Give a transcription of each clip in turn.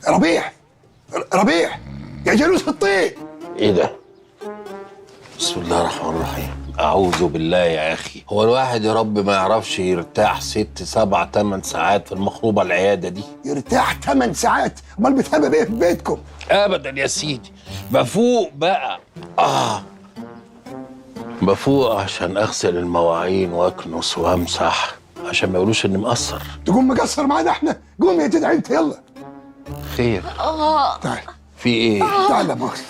ربيع ربيع يا جلوس الطين. ايه ده؟ بسم الله الرحمن الرحيم. اعوذ بالله يا اخي، هو الواحد يا رب ما يعرفش يرتاح 6 7 8 ساعات في المخروبه العياده دي؟ يرتاح 8 ساعات؟ امال بتهبب ايه في بيتكم؟ ابدا يا سيدي، بفوق بقى. بفوق عشان اغسل المواعين واكنس وامسح عشان ما يقولوش اني مقصر. تقوم مقصر معانا احنا؟ قوم يا جدع انت يلا. خير؟ تعال. في ايه؟ تعال يا مؤاخذة.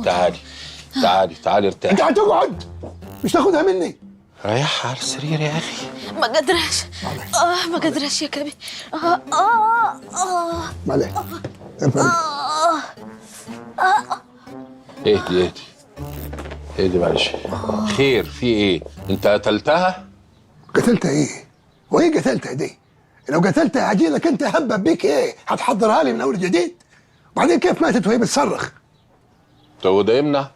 تعالي تعالي ارتاحي. انت هتقعد مش تاخدها مني. ريح على السرير يا اخي. ما قدرش. ما قدرش يا كبير. معلش. اهدي معلش. خير في ايه؟ انت قتلتها؟ قتلتها ايه؟ وايه قتلتها دي؟ لو قتلتها هجيلك انت هبب بيك ايه؟ هتحضرها لي من اول جديد؟ وبعدين كيف ماتت وهي بتصرخ؟ طب وده يمنع؟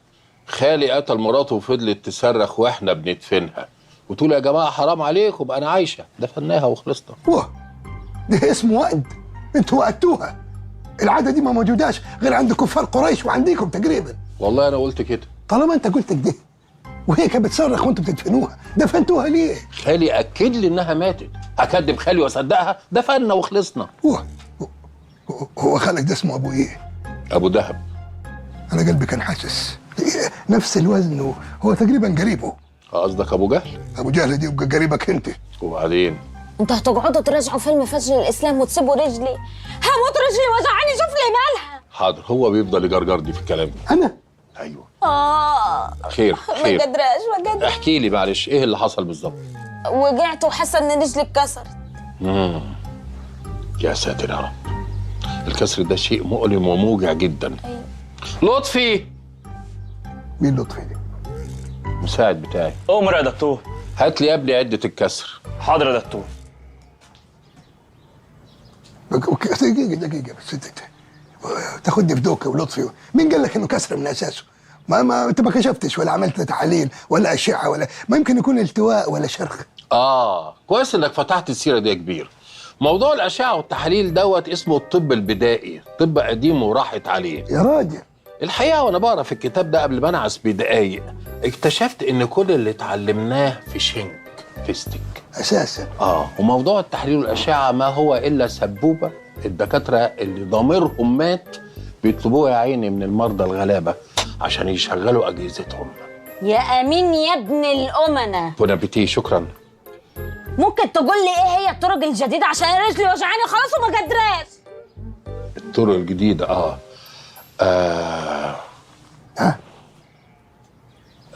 خالي قتل مراته وفضلت تصرخ واحنا بندفنها وتقول يا جماعه حرام عليكم انا عايشه، دفناها وخلصنا. واه ده اسمه وقد، انتوا وقدتوها. العاده دي ما موجوداش غير عند كفار قريش وعنديكم تقريبا. والله انا قلت كده. طالما انت قلت كده وهي كانت بتصرخ وانتوا بتدفنوها، دفنتوها ليه؟ خالي اكد لي انها ماتت، اكدب خالي واصدقها؟ دفنا وخلصنا. هو خالك ده اسمه ابو ايه؟ ابو دهب. انا قلبي كان حاسس نفس الوزن، هو تقريبا قريبه. قصدك ابو جهل؟ ابو جهل دي يبقى قريبك انت. وبعدين انتوا هتقعدوا تراجعوا فيلم فجر الاسلام وتسيبوا رجلي؟ هموت، رجلي وجعاني، شوف لي مالها. حاضر، هو بيفضل يجرجرني في الكلام. انا؟ ايوه. ما خير قدرش. احكي لي معلش ايه اللي حصل بالظبط؟ وقعت وحاسه ان رجلي اتكسرت. يا ساتر يا رب، الكسر ده شيء مؤلم وموجع جدا. أيوة. لطفي. مين لطفي دي؟ المساعد بتاعي. أمر يا دكتور. هات لي يا ابني عدة الكسر. حاضر يا دكتور. دقيقة بس تاخدني في دوكة ولطفي. مين قال لك انه كسر من اساسه؟ ما انت ما كشفتش ولا عملت تحاليل ولا اشعة ولا ما يمكن يكون التواء ولا شرخ. كويس انك فتحت السيرة دي يا كبير. موضوع الاشعة والتحاليل دوت اسمه الطب البدائي، طب قديم وراحت عليه. يا راجل الحقيقة وانا بقرا في الكتاب ده قبل ما انعس بدقايق اكتشفت ان كل اللي اتعلمناه في شنك فيستك اساسا. وموضوع التحليل والاشعه ما هو الا سبوبه الدكاتره اللي ضميرهم مات بيطلبوها يا عيني من المرضى الغلابه عشان يشغلوا اجهزتهم. يا امين يا ابن الامنه. بون ابيتي. شكرا. ممكن تقول لي ايه هي الطرق الجديده عشان رجلي وجعاني خلاص وما قدراش؟ الطرق الجديده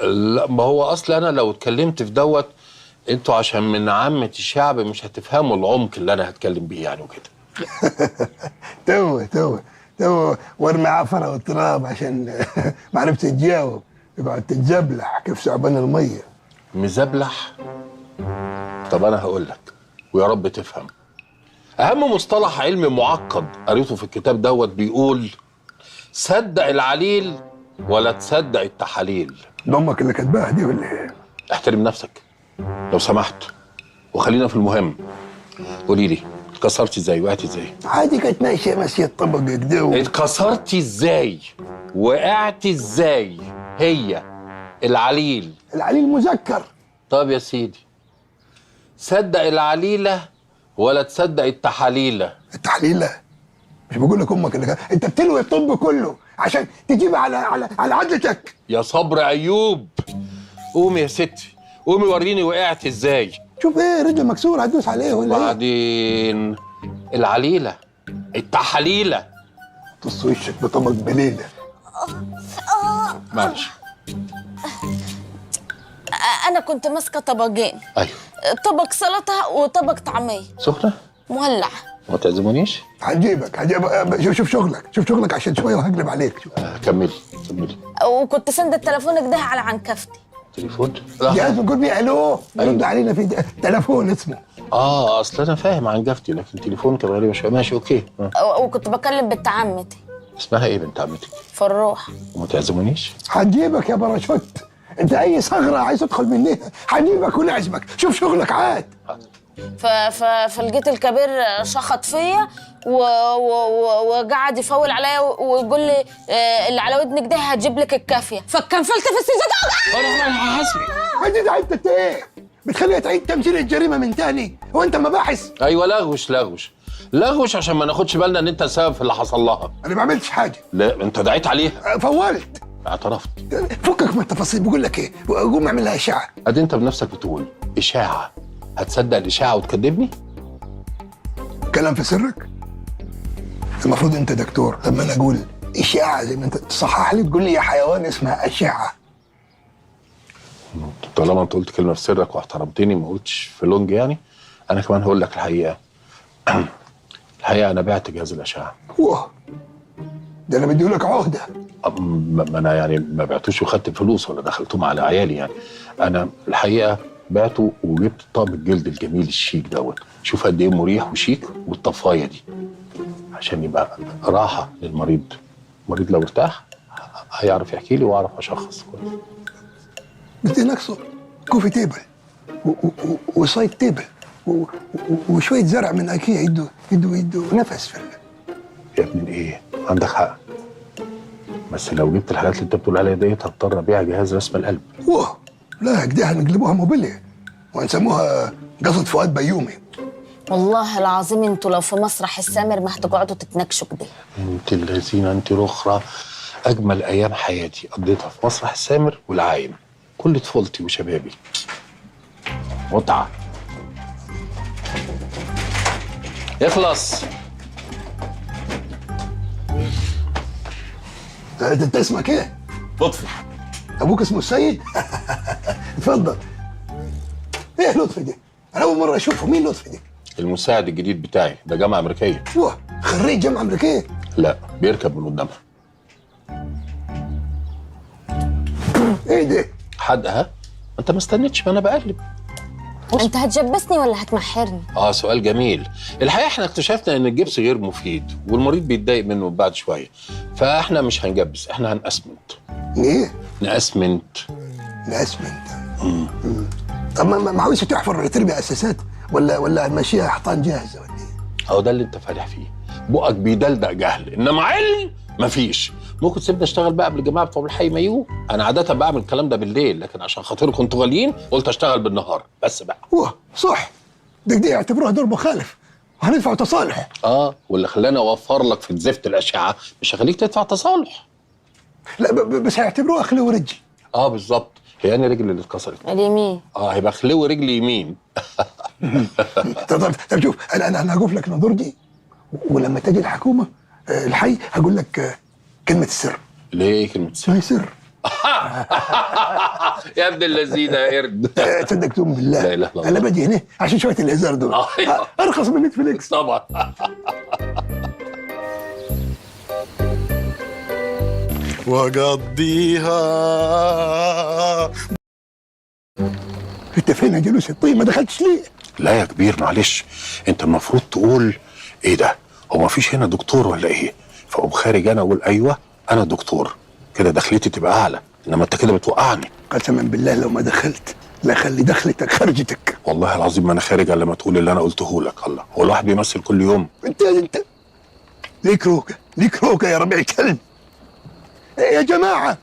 لا، ما هو اصل انا لو اتكلمت في دوت انتوا عشان من عامة الشعب مش هتفهموا العمق اللي انا هتكلم بيه يعني وكده. تو وارمي عفره والتراب عشان ما عرفت تجاوب، يقعد تتجبلح كيف ثعبان الميه. مزبلح؟ طب انا هقول لك ويا رب تفهم. اهم مصطلح علمي معقد قريته في الكتاب دوت بيقول صدق العليل ولا تصدق التحاليل. امك اللي كاتباها دي ولا ايه؟ احترم نفسك لو سمحت وخلينا في المهم. قولي لي اتكسرتي ازاي؟ وقعتي ازاي؟ عادي كانت ماشيه الطبق كده اتكسرتي ازاي؟ وقعتي ازاي؟ هي العليل. العليل مذكر. طب يا سيدي صدق العليله ولا تصدق التحاليله؟ التحليله؟ مش بقول لك امك اللي انت بتلوي الطب كله عشان تجيب على عدلتك. يا صبر ايوب، قومي يا ستي، قومي وريني وقعت ازاي. شوف ايه، رجل مكسور هتدوس عليه ولا ايه؟ وبعدين العليله التحاليله. تص وشك بطبق بليله. معلش. انا كنت ماسكه طبقين. ايوه. طبق سلطه وطبق طعميه سخنه؟ مولع. ما تعزمونيش؟ هجيبك شوف شغلك عشان شويه وهقلب عليك. شوف. كملي. وكنت سند التليفون كده على عنكفتي. تليفون؟ جهاز بنقول بيه الو رد علينا في تليفون اسمه. اصل انا فاهم عن جفتي لكن تليفون كان غريبه شويه. ماشي اوكي. وكنت بكلم بنت عمتي. اسمها ايه بنت عمتك؟ فروح. وما تعزمونيش؟ هنجيبك يا باراشوت، انت اي ثغره عايز تدخل منها هنجيبك ونعزمك. شوف شغلك عاد. فلقيت الكبير شخط فيا وقعد يفول عليا ويقول لي اللي على ودنك ده هجيب لك الكافيه، فكنفلت في السجاده. انا حسبي. عديد انت ايه؟ بتخليها تعيد تمثيل الجريمه من تاني؟ هو انت مباحث؟ ايوه لغوش عشان ما ناخدش بالنا ان انت السبب في اللي حصل لها. انا ما عملتش حاجه. لا انت دعيت عليها. فولت. اعترفت. فكك من التفاصيل. بقول لك ايه، قوم اعمل لها اشعه. ادي انت بنفسك بتقول اشاعه، هتصدق الاشاعه وتكذبني؟ كلام في سرك؟ المفروض انت دكتور، لما انا اقول اشاعه زي ما انت تصحح لي تقول لي يا حيوان اسمها اشعه. طالما انت قلت كلمه في سرك واحترمتني ما قلتش في لونج يعني، انا كمان هقول لك الحقيقه. الحقيقه انا بعت جهاز الاشعه. واه، ده انا مديهولك عهده. ما انا يعني ما بعتوش وخدت الفلوس ولا دخلتهم على عيالي يعني. انا الحقيقه بعته وجبت طقم الجلد الجميل الشيك دوت. شوف قد ايه مريح وشيك، والطفايه دي عشان يبقى راحه للمريض. المريض لو ارتاح هيعرف يحكي لي واعرف اشخص كويس. بدي نقصه كوفي تيبل وسايد تيبل وشويه زرع من ايكيا يدوا نفس في يا ابن ايه، عندك حق، بس لو جبت الحاجات اللي انت بتقول عليها ديت هضطر ابيع جهاز رسم القلب. واه، لا كده هنقلبوها موبيليا وهنسموها قصة فؤاد بيومي. والله العظيم انتوا لو في مسرح السامر ما هتقعدوا تتناكشوا كده. انت اللذينه انت رخره. اجمل ايام حياتي قضيتها في مسرح السامر والعايم، كل طفولتي وشبابي متعه. يخلص. انت اسمك ايه؟ لطفي. ابوك اسمه السيد؟ اتفضل. ايه لطفي دي؟ انا اول مره اشوفه. مين لطفي دي؟ المساعد الجديد بتاعي، ده جامعه امريكيه. واه، خريج جامعه امريكيه؟ لا بيركب من قدامها. ايه ده؟ حدقها؟ انت ما استنيتش، ما انا بقلب. انت هتجبسني ولا هتمحرني؟ سؤال جميل. الحقيقه احنا اكتشفنا ان الجبس غير مفيد والمريض بيتضايق منه بعد شويه، فاحنا مش هنجبس، احنا هنأسمنت. ايه؟ نأسمنت. طب ما عاوزش تحفر ولا ترمي اساسات ولا ماشيها حيطان جاهزه ولا ايه؟ اهو ده اللي انت فالح فيه، بقك بيدلدق جهل، انما علم مفيش. ممكن تسيبني اشتغل بقى قبل الجماعه بتوع الحي مايو؟ انا عاده بعمل الكلام ده بالليل، لكن عشان خاطركم انتوا غاليين قلت اشتغل بالنهار بس بقى. واه صح، دي يعتبروها دور مخالف وهندفع تصالح. واللي خلاني اوفر لك في زفت الاشعه مش هخليك تدفع تصالح. لا بس هيعتبروها خلو ورجل. بالظبط، هي انا رجلي اللي اتكسرت. اليمين. هيبقى خلو رجلي يمين. طب شوف، انا هقف لك النظور دي، ولما تجي الحكومه الحي هقول لك كلمه السر. ليه كلمه السر؟ ما هي سر. يا ابن اللذينه يا قرد. تصدق تؤمن بالله؟ لا اله الا الله. انا باجي هنا عشان شويه الهزار دول. ارخص من نتفليكس طبعا. وقضيها. انت فين يا جلوس الطين؟ ما دخلتش ليه؟ لا يا كبير معلش، انت المفروض تقول ايه ده؟ هو ما فيش هنا دكتور ولا ايه؟ فاقوم خارج انا اقول ايوه انا دكتور، كده دخلتي تبقى اعلى، انما انت كده بتوقعني. قسما بالله لو ما دخلت لا خلي دخلتك خرجتك. والله العظيم ما انا خارج الا لما تقول اللي انا قلته لك. الله، هو الواحد بيمثل كل يوم؟ انت ليك روكه يا ربيع الكلب. يا جماعه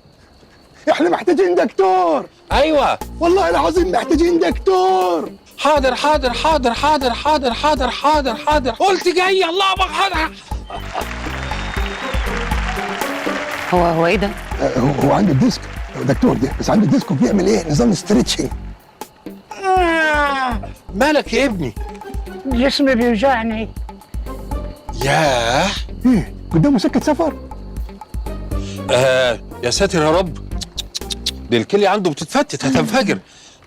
احنا محتاجين دكتور. ايوه والله العظيم محتاجين دكتور. حاضر حاضر حاضر حاضر حاضر حاضر حاضر حاضر، قلت جاي. الله اكبر. حاضر. هو ايه ده؟ هو عنده الديسك دكتور ده، بس عنده الديسك وبيعمل ايه؟ نظام ستريتشنج. مالك يا ابني؟ جسمي بيوجعني. ياه، ايه قدامه سكه سفر؟ يا ساتر يا رب، دي الكليه عنده بتتفتت هتنفجر،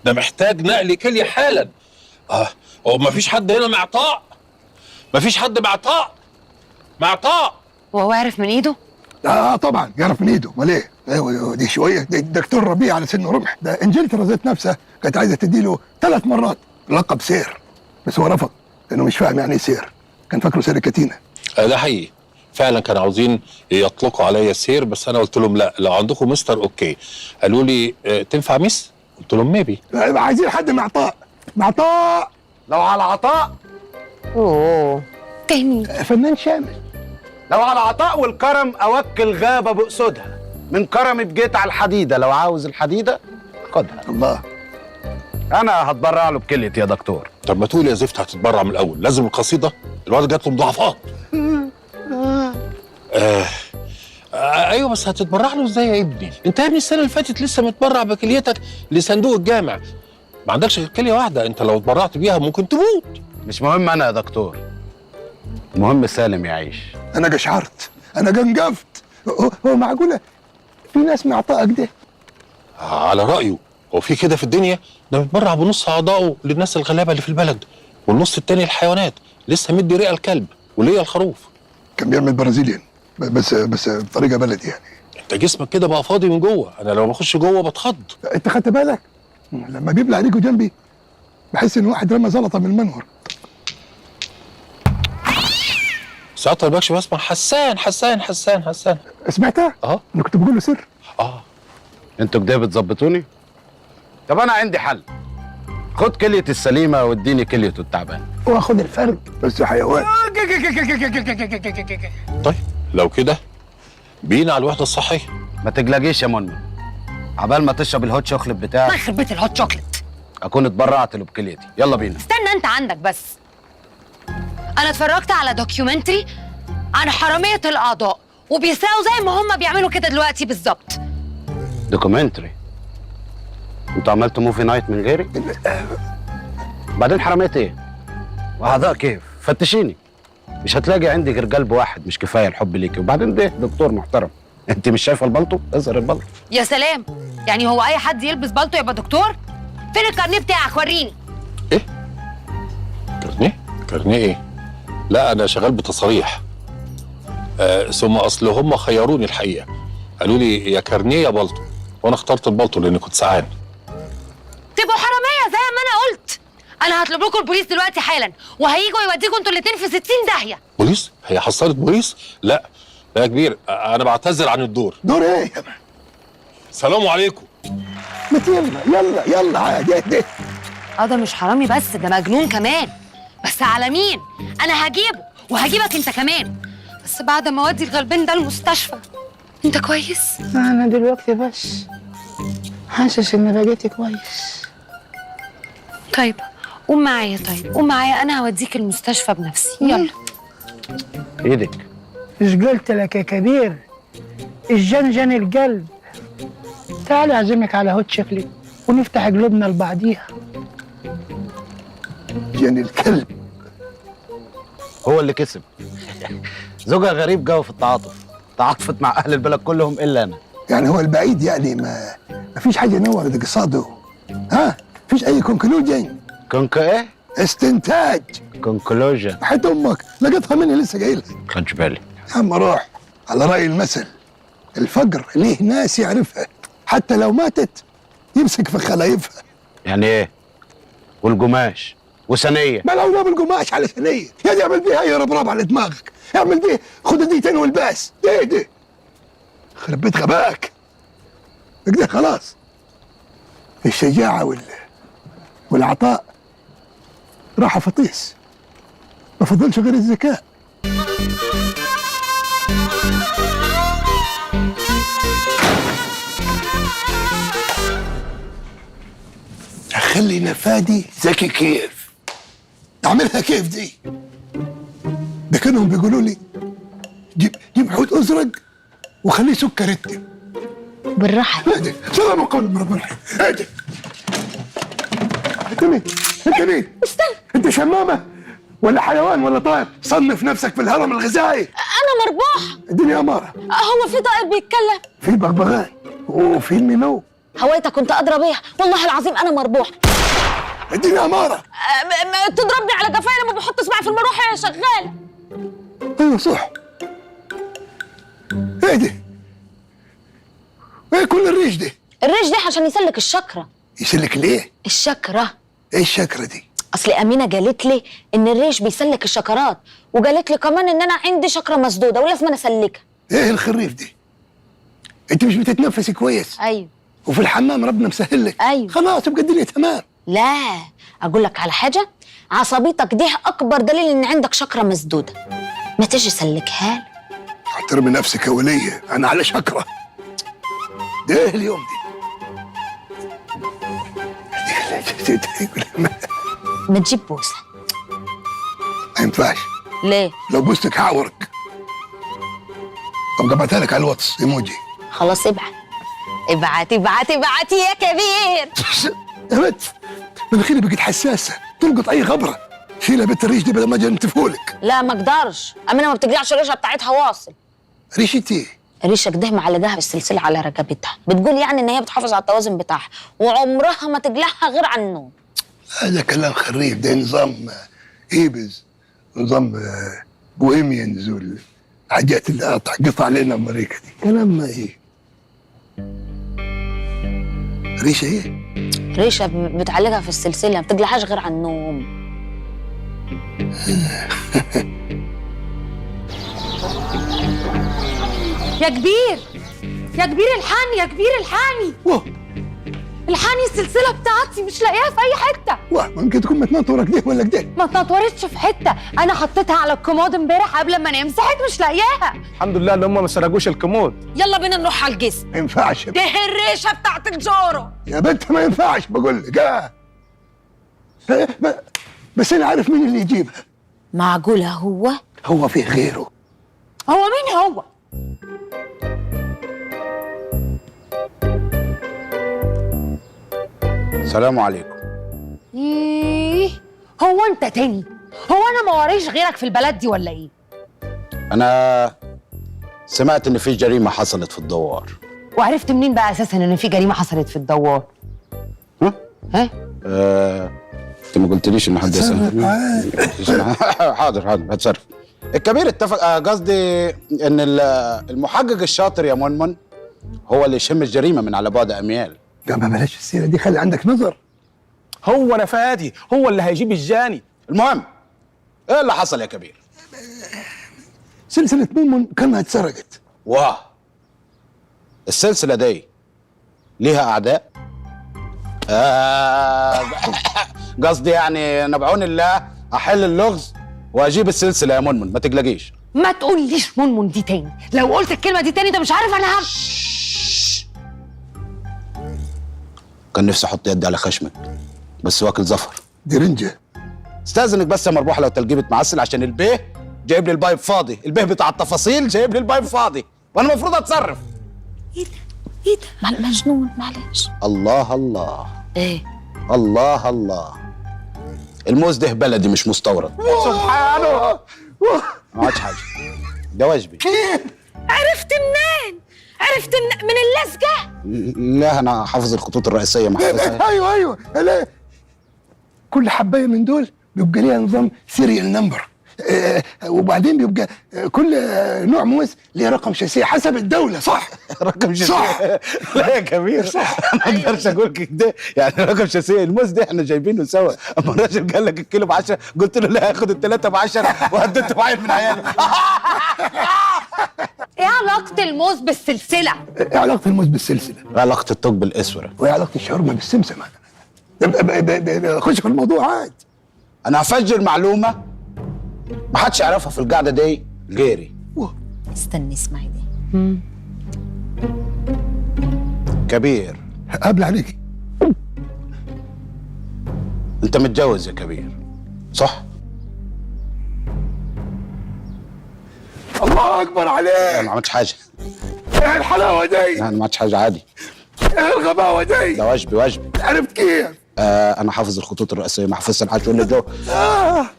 ده محتاج نقل كليه حالا. هو ما فيش حد هنا معطاء؟ ما فيش حد معطاء؟ وهو عارف من ايده؟ طبعا يعرف من ايده، امال ايه؟ دي شويه دي الدكتور ربيع على سن رمح. ده انجلترا ذات نفسها كانت عايزه تديله 3 مرات لقب سير، بس هو رفض لانه مش فاهم يعني ايه سير، كان فاكره سيركاتينا. ده حقيقي فعلا، كانوا عاوزين يطلقوا عليا سير، بس انا قلت لهم لا، لو عندكم مستر اوكي. قالوا لي تنفع ميس؟ قلت لهم ميبي. عايزين حد معطاء. لو على عطاء اوه تاني. فنان شامل. لو على عطاء والكرم اوكل غابه بقصدها. من كرمي بجيت على الحديده، لو عاوز الحديده خدها. الله. انا هتبرع له بكليتي يا دكتور. طب ما تقول يا زفت هتتبرع من الاول، لازم القصيده. الواد جات له مضاعفات. ايوه بس هتتبرع له ازاي يا ابني؟ انت يا ابني السنه اللي فاتت لسه متبرع بكليتك لصندوق الجامع. ما عندكش غير كليه واحده، انت لو اتبرعت بيها ممكن تموت. مش مهم انا يا دكتور، المهم سالم يعيش. انا قشعرت، انا جنجفت. هو معقوله في ناس معطاء كده؟ على رايه، هو في كده في الدنيا؟ ده بيتبرع بنص اعضائه للناس الغلابه اللي في البلد، والنص التاني للحيوانات. لسه مدي رئه الكلب وليا الخروف. كان بيعمل برازيليان بس بطريقه بلدي يعني. انت جسمك كده بقى فاضي من جوه، انا لو بخش جوه بتخض. انت خدت بالك لما بيبلع ريقه جنبي بحس ان واحد رمى زلطه من المنور. ساعات ما بكش بسمع حسان حسان حسان حسان. سمعتها؟ اه انا كنت بقول له سر. اه انتوا كده بتظبطوني؟ طب انا عندي حل. خد كلية السليمة واديني كليته التعبان. واخد الفرق بس يا حيوان. طيب لو كده بينا على الوحده الصحيه. ما تقلقيش يا منى، عبال ما تشرب الهوت شوكليت الله بتاعك يخرب بيت الهوت شوكليت. اكون اتبرعت له بكليتي. يلا بينا. استنى انت عندك بس. انا اتفرجت على دوكيومنتري عن حرامية الاعضاء وبيسرقوا زي ما هم بيعملوا كده دلوقتي بالظبط. دوكيومنتري؟ انتوا عملتوا موفي نايت من غيري؟ بعدين حرامية ايه؟ واعضاء كيف؟ فتشيني. مش هتلاقي عندي غير قلب واحد، مش كفايه الحب ليكي. وبعدين ده دكتور محترم. انت مش شايفه البلطو؟ اظهر البلطو. يا سلام، يعني هو اي حد يلبس بالطو يبقى دكتور؟ فين الكارنيه بتاعك وريني. ايه؟ كارنيه؟ كارنيه ايه؟ لا انا شغال بتصاريح. ثم اصل هم خيروني الحقيقه، قالوا لي يا كارنيه يا بلطو، وانا اخترت البلطو لاني كنت سعان. تبقوا حراميه زي ما انا قلت. انا هطلب لكم البوليس دلوقتي حالا وهيجوا يوديكم انتوا الاتنين في 60 داهيه. بوليس؟ هي حصلت بوليس؟ لا لا يا كبير، انا بعتذر عن الدور. دور ايه؟ السلام عليكم. ما يلا عادي اهدى. ده مش حرامي بس، ده مجنون كمان. بس على مين؟ انا هجيبه وهجيبك انت كمان، بس بعد ما اودي الغلبان ده المستشفى. انت كويس؟ أنا دلوقتي بس حاسس إن بقيت كويس. طيب قوم معايا. قوم معايا، انا هوديك المستشفى بنفسي. يلا. ايدك. مش قلت لك يا كبير الجنجن القلب؟ تعالي أعزمك على هوت شوكليت ونفتح قلوبنا لبعضيها. جن الكلب. هو اللي كسب. زوجها غريب جو في التعاطف، تعاطفت مع اهل البلد كلهم الا انا. يعني هو البعيد يعني ما فيش حاجه نورت قصاده. ها؟ فيش اي كونكلوجن؟ ايه؟ استنتاج. كونكلوجن. حيت امك لقيتها مني لسه جاي لك. خدش بالي. يا عم روح، على راي المثل الفقر ليه ناس يعرفها، حتى لو ماتت يمسك في خلايفها. يعني ايه؟ والقماش وثنيه. ما لو جاب القماش على ثنيه يا دي اعمل بيها يا ربراب على دماغك، اعمل دي خد ديتين والباس. دي خرب بيت غباك كده. خلاص الشجاعه والعطاء راحوا فطيس، ما فضلش غير الذكاء. خلي نفادي ذكي كيف اعملها كيف دي؟ ده كانهم بيقولوا لي جيب حوت ازرق وخليه سكر انت. بالراحه. اهدي، سلام قول من رب الرحيم. اهدي. انت مين؟ استنى، انت شمامه ولا حيوان ولا طائر؟ صنف نفسك في الهرم الغذائي. انا مربوح. الدنيا اماره. هو في طائر بيتكلم؟ في بغبغان وفي المينو. هويتك كنت ادرى بيها، والله العظيم انا مربوح. الدنيا اماره. تضربني على قفايا لما بحط صباعي في المروحه يا شغاله. ايوه صح. اهدي. ايه كل الريش دي؟ الريش دي عشان يسلك الشكرة. يسلك ليه؟ الشكرة. ايه الشكرة دي؟ اصل امينه قالت لي ان الريش بيسلك الشكرات، وقالت لي كمان ان انا عندي شكرة مسدودة ولازم انا اسلكها. ايه الخريف دي؟ انت مش بتتنفسي كويس؟ ايوه. وفي الحمام ربنا مسهل لك؟ ايوه. خلاص يبقى الدنيا تمام. لا، اقول لك على حاجة، عصبيتك دي اكبر دليل ان عندك شكرة مسدودة. ما تيجي سلكها لي. احترمي نفسك يا وليه، انا على شكرة. ده ايه اليوم دي؟ ما تجيب بوسة. ما ينفعش، ليه؟ لو بوستك هعورك. طب جبعتها لك على الواتس ايموجي. خلاص ابعت ابعت ابعت ابعت يا كبير. يا بنت مناخيري بقت حساسة، تلقط أي غبرة. شيلها بنت الريش دي بدل ما أجي أنتفولك. لا ما اقدرش، امينه ما بتقلعش الريشه بتاعتها واصل. ريشتي الريشه كده معلقاها بالسلسله على رقبتها، بتقول يعني ان هي بتحافظ على التوازن بتاعها وعمرها ما تقلعها غير عن النوم. هذا كلام خريف، ده نظام إيبز، نظام بوهيميانز والحاجات اللي قطع علينا أمريكا دي. كلام ما إيه؟ ريشة إيه؟ ريشه بتعلقها في السلسله، ما بتقلعهاش غير عن النوم. يا كبير يا كبير الحقني، يا كبير الحقني، واه الحقني السلسله بتاعتي مش لاقيها في اي حته. واه ممكن تكون متنطورة كده ولا كده. ما اتنطورتش في حته، انا حطيتها على الكومود امبارح قبل ما انام، صحيت مش لاقياها. الحمد لله ان هم ما سرقوش الكمود. يلا بينا نروح على الجسم. ما ينفعش ده الريشه بتاعت الجورو. يا بنت، ما ينفعش بقول لك. بس أنا عارف مين اللي يجيبها. معقوله هو في غيره. هو مين هو؟ السلام عليكم. ايه هو انت تاني؟ هو انا ما وريش غيرك في البلد دي ولا ايه؟ انا سمعت ان في جريمه حصلت في الدوار. وعرفت منين بقى اساسا ان في جريمه حصلت في الدوار؟ ها؟ ها؟ انت ما قلتليش ان حد يسال. حاضر هتصرف. الكبير اتفق، قصدي ان المحقق الشاطر يا منمن هو اللي يشم الجريمه من على بعد اميال. لا ما بلاش السيرة دي، خلي عندك نظر. هو نفادي هو اللي هيجيب الجاني. المهم ايه اللي حصل يا كبير؟ سلسلة ميمون كانها اتسرقت. واه، السلسله دي ليها اعداء؟ قصدي يعني انا بعون الله احل اللغز واجيب السلسله يا منمن، ما تقلقيش. ما تقوليش منمن دي تاني، لو قلت الكلمه دي تاني انت مش عارف انا كان نفسي احط يدي على خشمك بس واكل زفر. دي رنجة. استاذنك بس يا مربوح لو تلجيبة معسل، عشان البيه جايب لي البايب فاضي، البيه بتاع التفاصيل جايب لي البايب فاضي وانا المفروض اتصرف. ايه ده مجنون معلش. الله الله ايه الله الله، الموز ده بلدي مش مستورد. سبحانه. ما عادش حاجه، ده واجبي. عرفت منين؟ عرفت من اللزقه؟ لا انا حافظ الخطوط الرئيسيه محفظها. ايوه لا. كل حبايه من دول بيبقى ليها نظام سيريال نمبر، وبعدين بيبقى كل نوع موز ليه رقم شاسيه حسب الدوله. صح؟ رقم شاسيه؟ صح. لا يا كبير صح. ما اقدرش اقول كده، يعني رقم شاسيه الموز ده احنا جايبينه سوا. اما الراجل قال لك الكيلو ب10 قلت له لا، هاخد الثلاثه ب10 وهددت بعيل من عيالي. ايه علاقه الموز بالسلسله؟ ايه علاقه الموز بالسلسله؟ علاقه الطوق بالاسوره. وايه علاقه الشاورما بالسمسمه؟ خش في الموضوع عاد. انا هفجر معلومه ما حدش يعرفها في القعده دي غيري. استني اسمعي دي. كبير، قبل عليكي، انت متجوز يا كبير صح؟ الله اكبر عليك. انا ما عملتش حاجه. ايه الحلاوه دي؟ انا ما عملتش حاجه، عادي. ايه الغباوه دي؟ ده واجبي. عرفت كيف؟ انا حافظ الخطوط الرئيسيه، ما حافظش الحاجه اللي جو.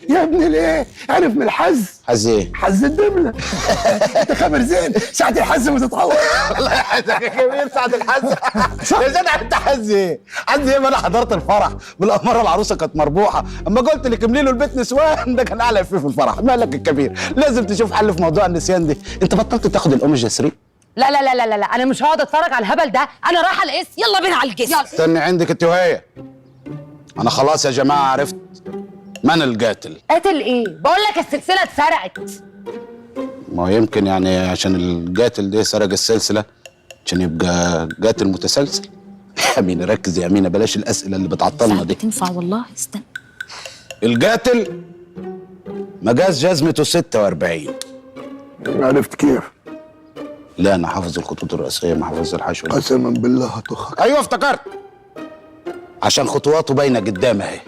يا ابني ليه؟ عرف من الحز. حز ايه؟ حز الدبله. انت خبر زين، ساعة الحز ما تتعور. الله يحفظك يا كبير، ساعة الحز. يا جدع انت حز ايه؟ حز ايه؟ ما انا حضرت الفرح بالاماره العروسه كانت مربوحه، اما قلت لك املي له البيت نسوان ده كان اعلى فيه في الفرح. مالك الكبير؟ لازم تشوف حل في موضوع النسيان دي. انت بطلت تاخد الأوميجا 3؟ لا لا لا لا لا، انا مش هقعد اتفرج على الهبل ده، انا رايحه القس. يلا بينا على الجسم. استني عندك انت وهي. انا خلاص يا جماعه عرفت من القاتل. قاتل ايه؟ بقول لك السلسله اتسرقت. ما يمكن يعني عشان القاتل ده سرق السلسله عشان يبقى قاتل متسلسل. يا أمينة ركز يا أمينة، بلاش الأسئلة اللي بتعطلنا دي. تنفع والله. استنى. القاتل مجاز جزمته 46. عرفت كيف؟ لا انا حافظ الخطوط الرئيسيه، ما حافظ الحشو. قسما بالله هطخك. ايوه افتكرت، عشان خطواته باينه قدام اهي،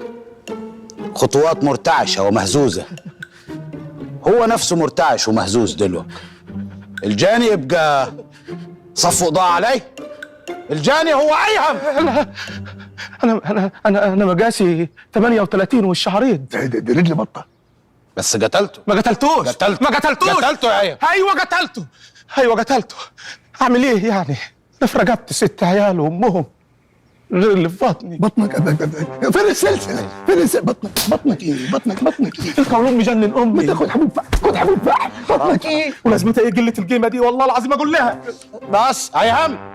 خطوات مرتعشه ومهزوزه. هو نفسه مرتعش ومهزوز دلوقتي. الجاني يبقى صفه ضاع عليه. الجاني هو ايهم. انا مقاسي 38 والشعرين. دي رجلي بطه. بس قتلته. ما قتلتوش. قتلته. ما قتلتوش. قتلته يا عيال. ايوه قتلته. ايوه قتلته. اعمل ايه يعني؟ انا في رقبتي 6 عيال وامهم غير اللي في بطني. بطنك فين السلسله؟ بطنك ايه؟ بطنك ايه؟ القولون مجنن امي. تاخد حبوب فحم، خد حبوب فحم. بطنك ايه؟ ولازمتها ايه قله القيمه دي؟ والله العظيم اقول لها. بس ايهم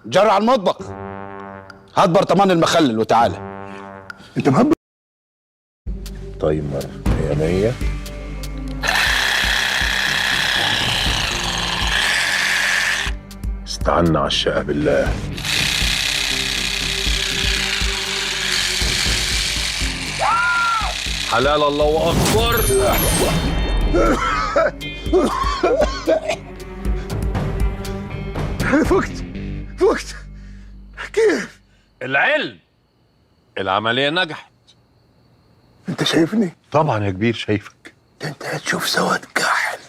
جرى على المطبخ، هات برطمان المخلل وتعالى. انت مهبل. تايمر 100 استعنا على الشقة بالله. حلال الله أكبر. فقت كيف؟ العلم العملية نجحت. انت شايفني؟ طبعا يا كبير شايفك. ده انت هتشوف سواد كحل.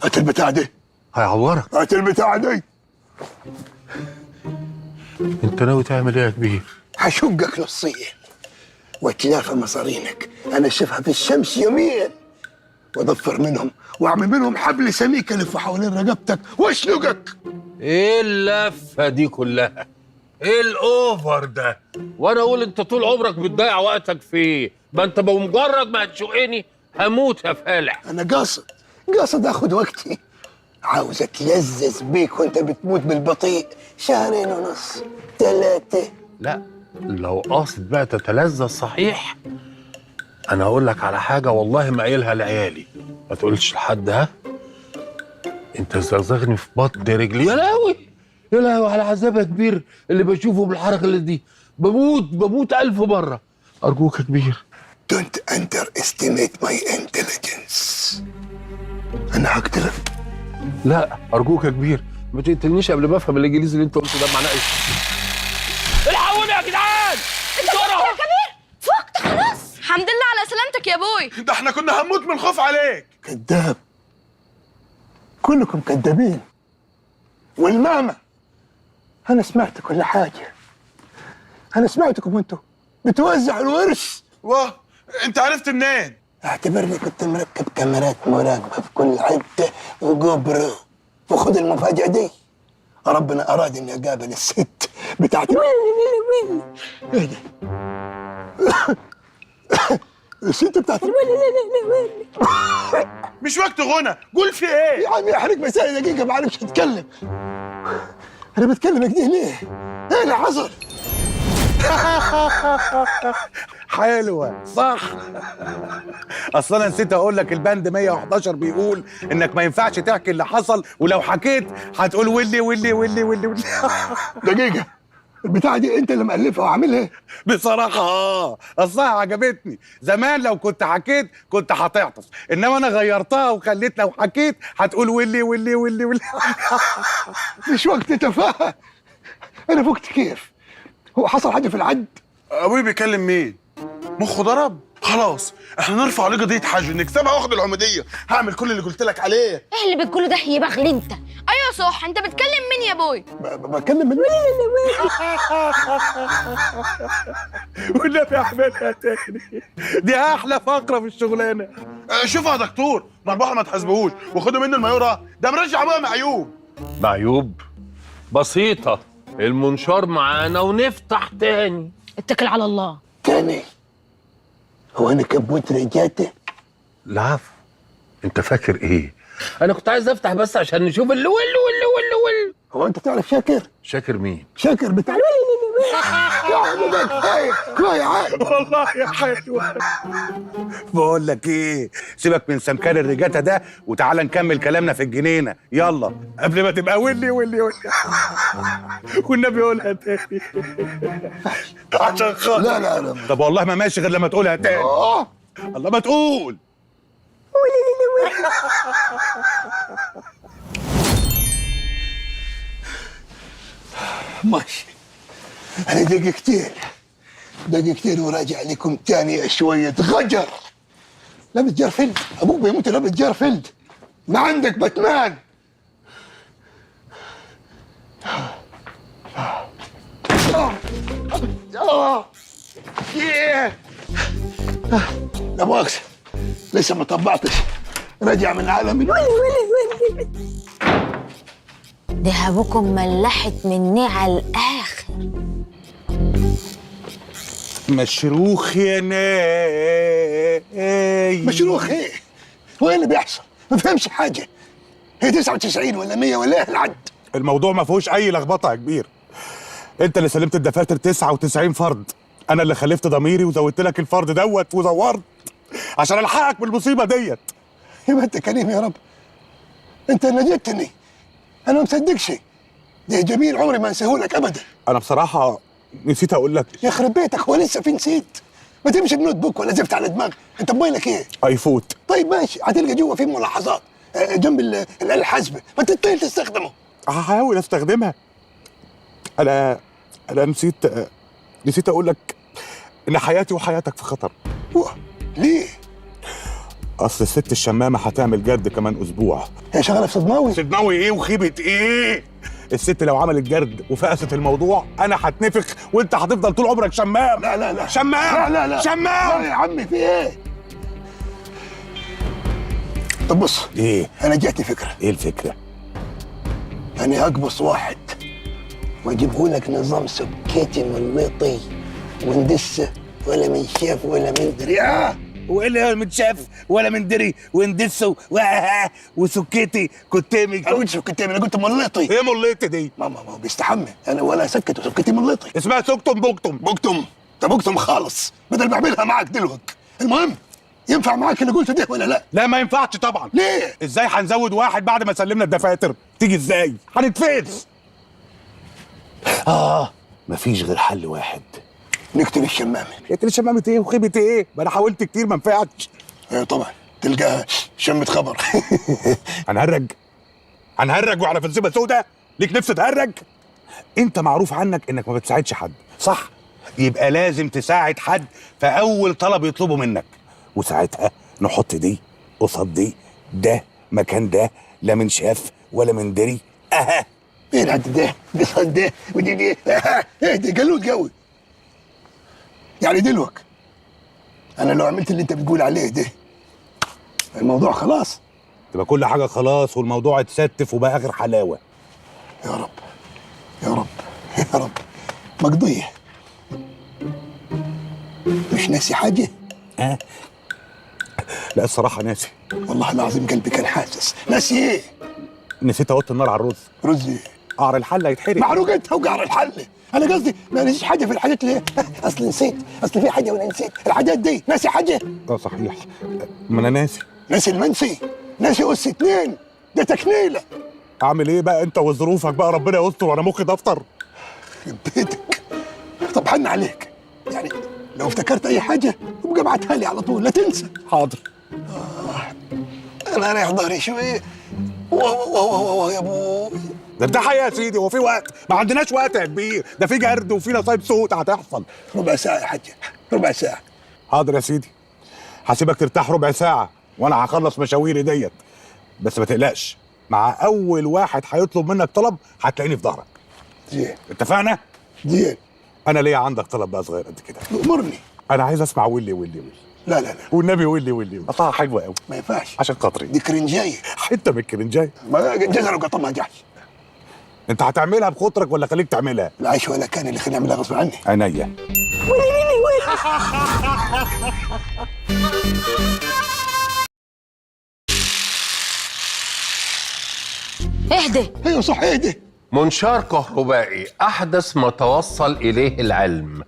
هات البتاع دي. هيعورك. هات البتاع دي. انت ناوي تعمل ايه يا كبير؟ هشقك نصين واتلافى مصارينك. انا اشوفها في الشمس يوميا واضفر منهم واعمل منهم حبل سميك الف حوالين رقبتك واشنقك. ايه اللفة دي كلها؟ ايه الاوفر ده؟ وانا اقول انت طول عمرك بتضيع وقتك فيه، ما انت بمجرد ما هتشوقني هموت يا فالح. انا قاصد اخد وقتي، عاوز اتلذذ بيك وانت بتموت بالبطيء 2.5 3. لا لو قاصد بقى تتلذذ صحيح، انا هقول لك على حاجه والله ما قايلها لعيالي، ما تقولش لحد. ها انت زغزغني في بطن رجلي. يا لهوي يا لهوي على عذاب يا كبير اللي بشوفه بالحركه اللي دي. بموت 1000 مره. ارجوك يا كبير. Don't underestimate my intelligence. انا هقتلك. لا ارجوك يا كبير ما تقتلنيش قبل ما افهم الانجليزي اللي انت قلته ده معناه ايه. الحقوني يا جدعان بسرعه. يا كبير فقت خلاص. الحمد لله على سلامتك يا بوي. ده احنا كنا هنموت من الخوف عليك. كذاب، كلكم كذابين. والماما انا سمعت كل حاجه. انا سمعتكم وانتوا بتوزعوا الورث. واه انت عرفت منين؟ اعتبرني كنت مركب كاميرات مراقبه في كل حته وجوبرو. وخد المفاجاه دي، ربنا اراد اني اقابل الست بتاعتي. ايه ده؟ الست بتاعتي. مش وقت غنى، قول في ايه؟ يا عم احرق مسائل دقيقه ما اعرفش اتكلم. انا بتكلم كده ليه؟ ايه اللي حصل؟ حلوة صح. اصل انا نسيت اقول لك البند 111 بيقول انك ما ينفعش تحكي اللي حصل، ولو حكيت هتقول ولي ولي ولي ولي ولي. دقيقه، البتاعه دي انت اللي مألفها وعاملها؟ بصراحة اصلها عجبتني. زمان لو كنت حكيت كنت هتعطس، انما انا غيرتها وخليت لو حكيت هتقول ولي ولي ولي ولي. مش وقت تفاهه. انا فقت كيف؟ هو حصل حاجه في العد؟ ابوي بيكلم مين؟ مخه ضرب؟ خلاص احنا نرفع عليه قضيه حجر نكسبها واخد العموديه. هعمل كل اللي قلت لك عليه. ايه اللي بتقوله ده يا بغل انت؟ ايوه صح. انت بتكلم مين يا بوي؟ بتكلم من والنبي اعملها تاني، دي احلى فقرة في الشغلانة. شوفوا يا دكتور، مربوحه ما تحاسبوهوش وخدوا منه المايوره، ده مرجع ابويا معيوب. معيوب بسيطه، المنشار معانا ونفتح تاني. اتكل على الله. تاني؟ هو انا كبوت رجعت؟ العفو. انت فاكر ايه؟ انا كنت عايز افتح بس عشان نشوف اللي هو انت تعرف شاكر؟ شاكر مين؟ شاكر بتاع كفايه عاد. والله يا حلوة. بقول لك ايه، سيبك من سمكان الرجاته ده وتعالى نكمل كلامنا في الجنينه، يلا قبل ما تبقى ولي ولي ولي. والنبي قولها تاني عشان خاطر. لا لا لا. طب والله ما ماشي غير لما تقولها تاني. الله ما تقول. ماشي. انا دقيقتين وراجع لكم تاني يا شويه غجر. لابس جارفيلد، ابوك بيموت لابس جارفيلد. ما عندك باتمان. لا مؤاخذة، لسه ما طبعتش، راجع من عالم ده ابوكم ملحت مني على الاخر. مشروخ يا ناي. مشروخ ايه؟ هو ايه اللي بيحصل؟ ما فهمش حاجة. هي 99 ولا 100 ولا ايه العد؟ الموضوع ما فيهوش اي لخبطه يا كبير. انت اللي سلمت الدفاتر 99 فرد، انا اللي خلفت ضميري وزودت لك الفرد دوت وزورت عشان الحقك بالمصيبه ديت. يبقى انت كريم يا رب، انت نجدتني. انا ما مصدقش. ده جميل عمري ما انساهولك ابدا. انا بصراحه نسيت اقول لك. يخرب بيتك، هو لسه في نسيت؟ ما تمشي بنوت بوك ولا زفت على دماغك. انت موبايلك ايه؟ ايفوت. طيب ماشي، هتلقى جوه في ملاحظات جنب الحاسبه، ما تطيل تستخدمه. هحاول استخدمها. انا نسيت اقول لك ان حياتي وحياتك في خطر. ليه؟ اصل الست الشمامه هتعمل جرد كمان اسبوع. هي شغاله في صدماوي؟ صدماوي ايه وخيبه ايه؟ الست لو عملت جرد وفقست الموضوع انا هتنفخ وانت هتفضل طول عمرك شمام. لا لا لا شمام. لا لا لا شمام. لا يا عمي، في ايه؟ طب بص، ايه؟ انا جاتني فكره. ايه الفكره؟ انا اقبص واحد واجيبه لك نظام سكيتي مليطي وندسه، ولا من شاف ولا من دري. ولا من شاف ولا من دري وندسه وسكيتي كتامي. انا قلت سكتي، انا قلت مليطي. ايه مليطي دي؟ ما هو بيستحمى. انا ولا سكت وسكتي مليطي. اسمها سكتم بكتم. بكتم؟ طب بكتم خالص بدل ما اعملها معاك دلوقتي. المهم، ينفع معاك اللي قلته ده ولا لا؟ لا ما ينفعش طبعا. ليه؟ ازاي هنزود واحد بعد ما سلمنا الدفاتر؟ تيجي ازاي؟ هنتفقس. مفيش غير حل واحد. نقتل الشمامه. قلت شمامة ايه وخيبة ايه؟ ما انا حاولت كتير ما نفعتش. ايوه طبعا، تلقاها شمة خبر. هنهرج واحنا في نسيبه سودا؟ ليك نفس تهرج؟ انت معروف عنك انك ما بتساعدش حد، صح؟ يبقى لازم تساعد حد في اول طلب يطلبه منك، وساعتها نحط دي قصاد دي، ده مكان ده، لا من شاف ولا من دري. ايه العد ده قصاد ده ودي دي؟ ايه ده قلوت قوي. يعني دلوقتي انا لو عملت اللي انت بتقول عليه ده، الموضوع خلاص. تبقى كل حاجه خلاص والموضوع اتستف وبقى اخر حلاوه. يا رب يا رب يا رب. مقضيه. مش ناسي حاجه؟ لا الصراحه ناسي. والله العظيم قلبي كان حاسس. ناسي ايه؟ نسيت اوطي النار على الرز. رز ايه؟ قعر الحله يتحرق. معروق انت وقعر الحله. انا قصدي ما نسيش حاجه في الحاجات اللي اصل نسيت، اصل في حاجه وانا نسيت الحاجات دي. ناسي حاجه؟ صحيح، ما انا ناسي. ناسي المنسي، ناسي اس 2 ده تكنيله. اعمل ايه بقى انت وظروفك بقى، ربنا يستر وانا مخي دفتر. بيتك. طب حن عليك، يعني لو افتكرت اي حاجه ابقى ابعتها لي على طول، لا تنسى. حاضر. انا رايح ظهري شويه. واه يا ابوي. ده حقيقة يا سيدي، هو في وقت؟ ما عندناش وقت يا كبير، ده في جرد وفي نصايب سوق هتحصل. ربع ساعه يا حاجه، ربع ساعه. حاضر يا سيدي، هسيبك ترتاح ربع ساعه وانا هخلص مشاويري ديت، بس ما تقلقش، مع اول واحد هيطلب منك طلب هتلاقيني في ظهرك. زين. اتفقنا؟ زين. انا ليا عندك طلب بقى صغير قد كده. امرني. انا عايز اسمع ولي ولي ولي. لا لا لا والنبي ولي ولي قطعها حلوه قوي. ما ينفعش عشان خاطري. دي كرنجايه. حته من الكرنجايه. ما جزر وقطمها جحش. انت هتعملها بخاطرك ولا خليك تعملها؟ لا عيش ولا كان اللي خليني اعملها غصب عني. عينيا. اهدي. ايوه صح، اهدي منشار كهربائي احدث ما توصل اليه العلم.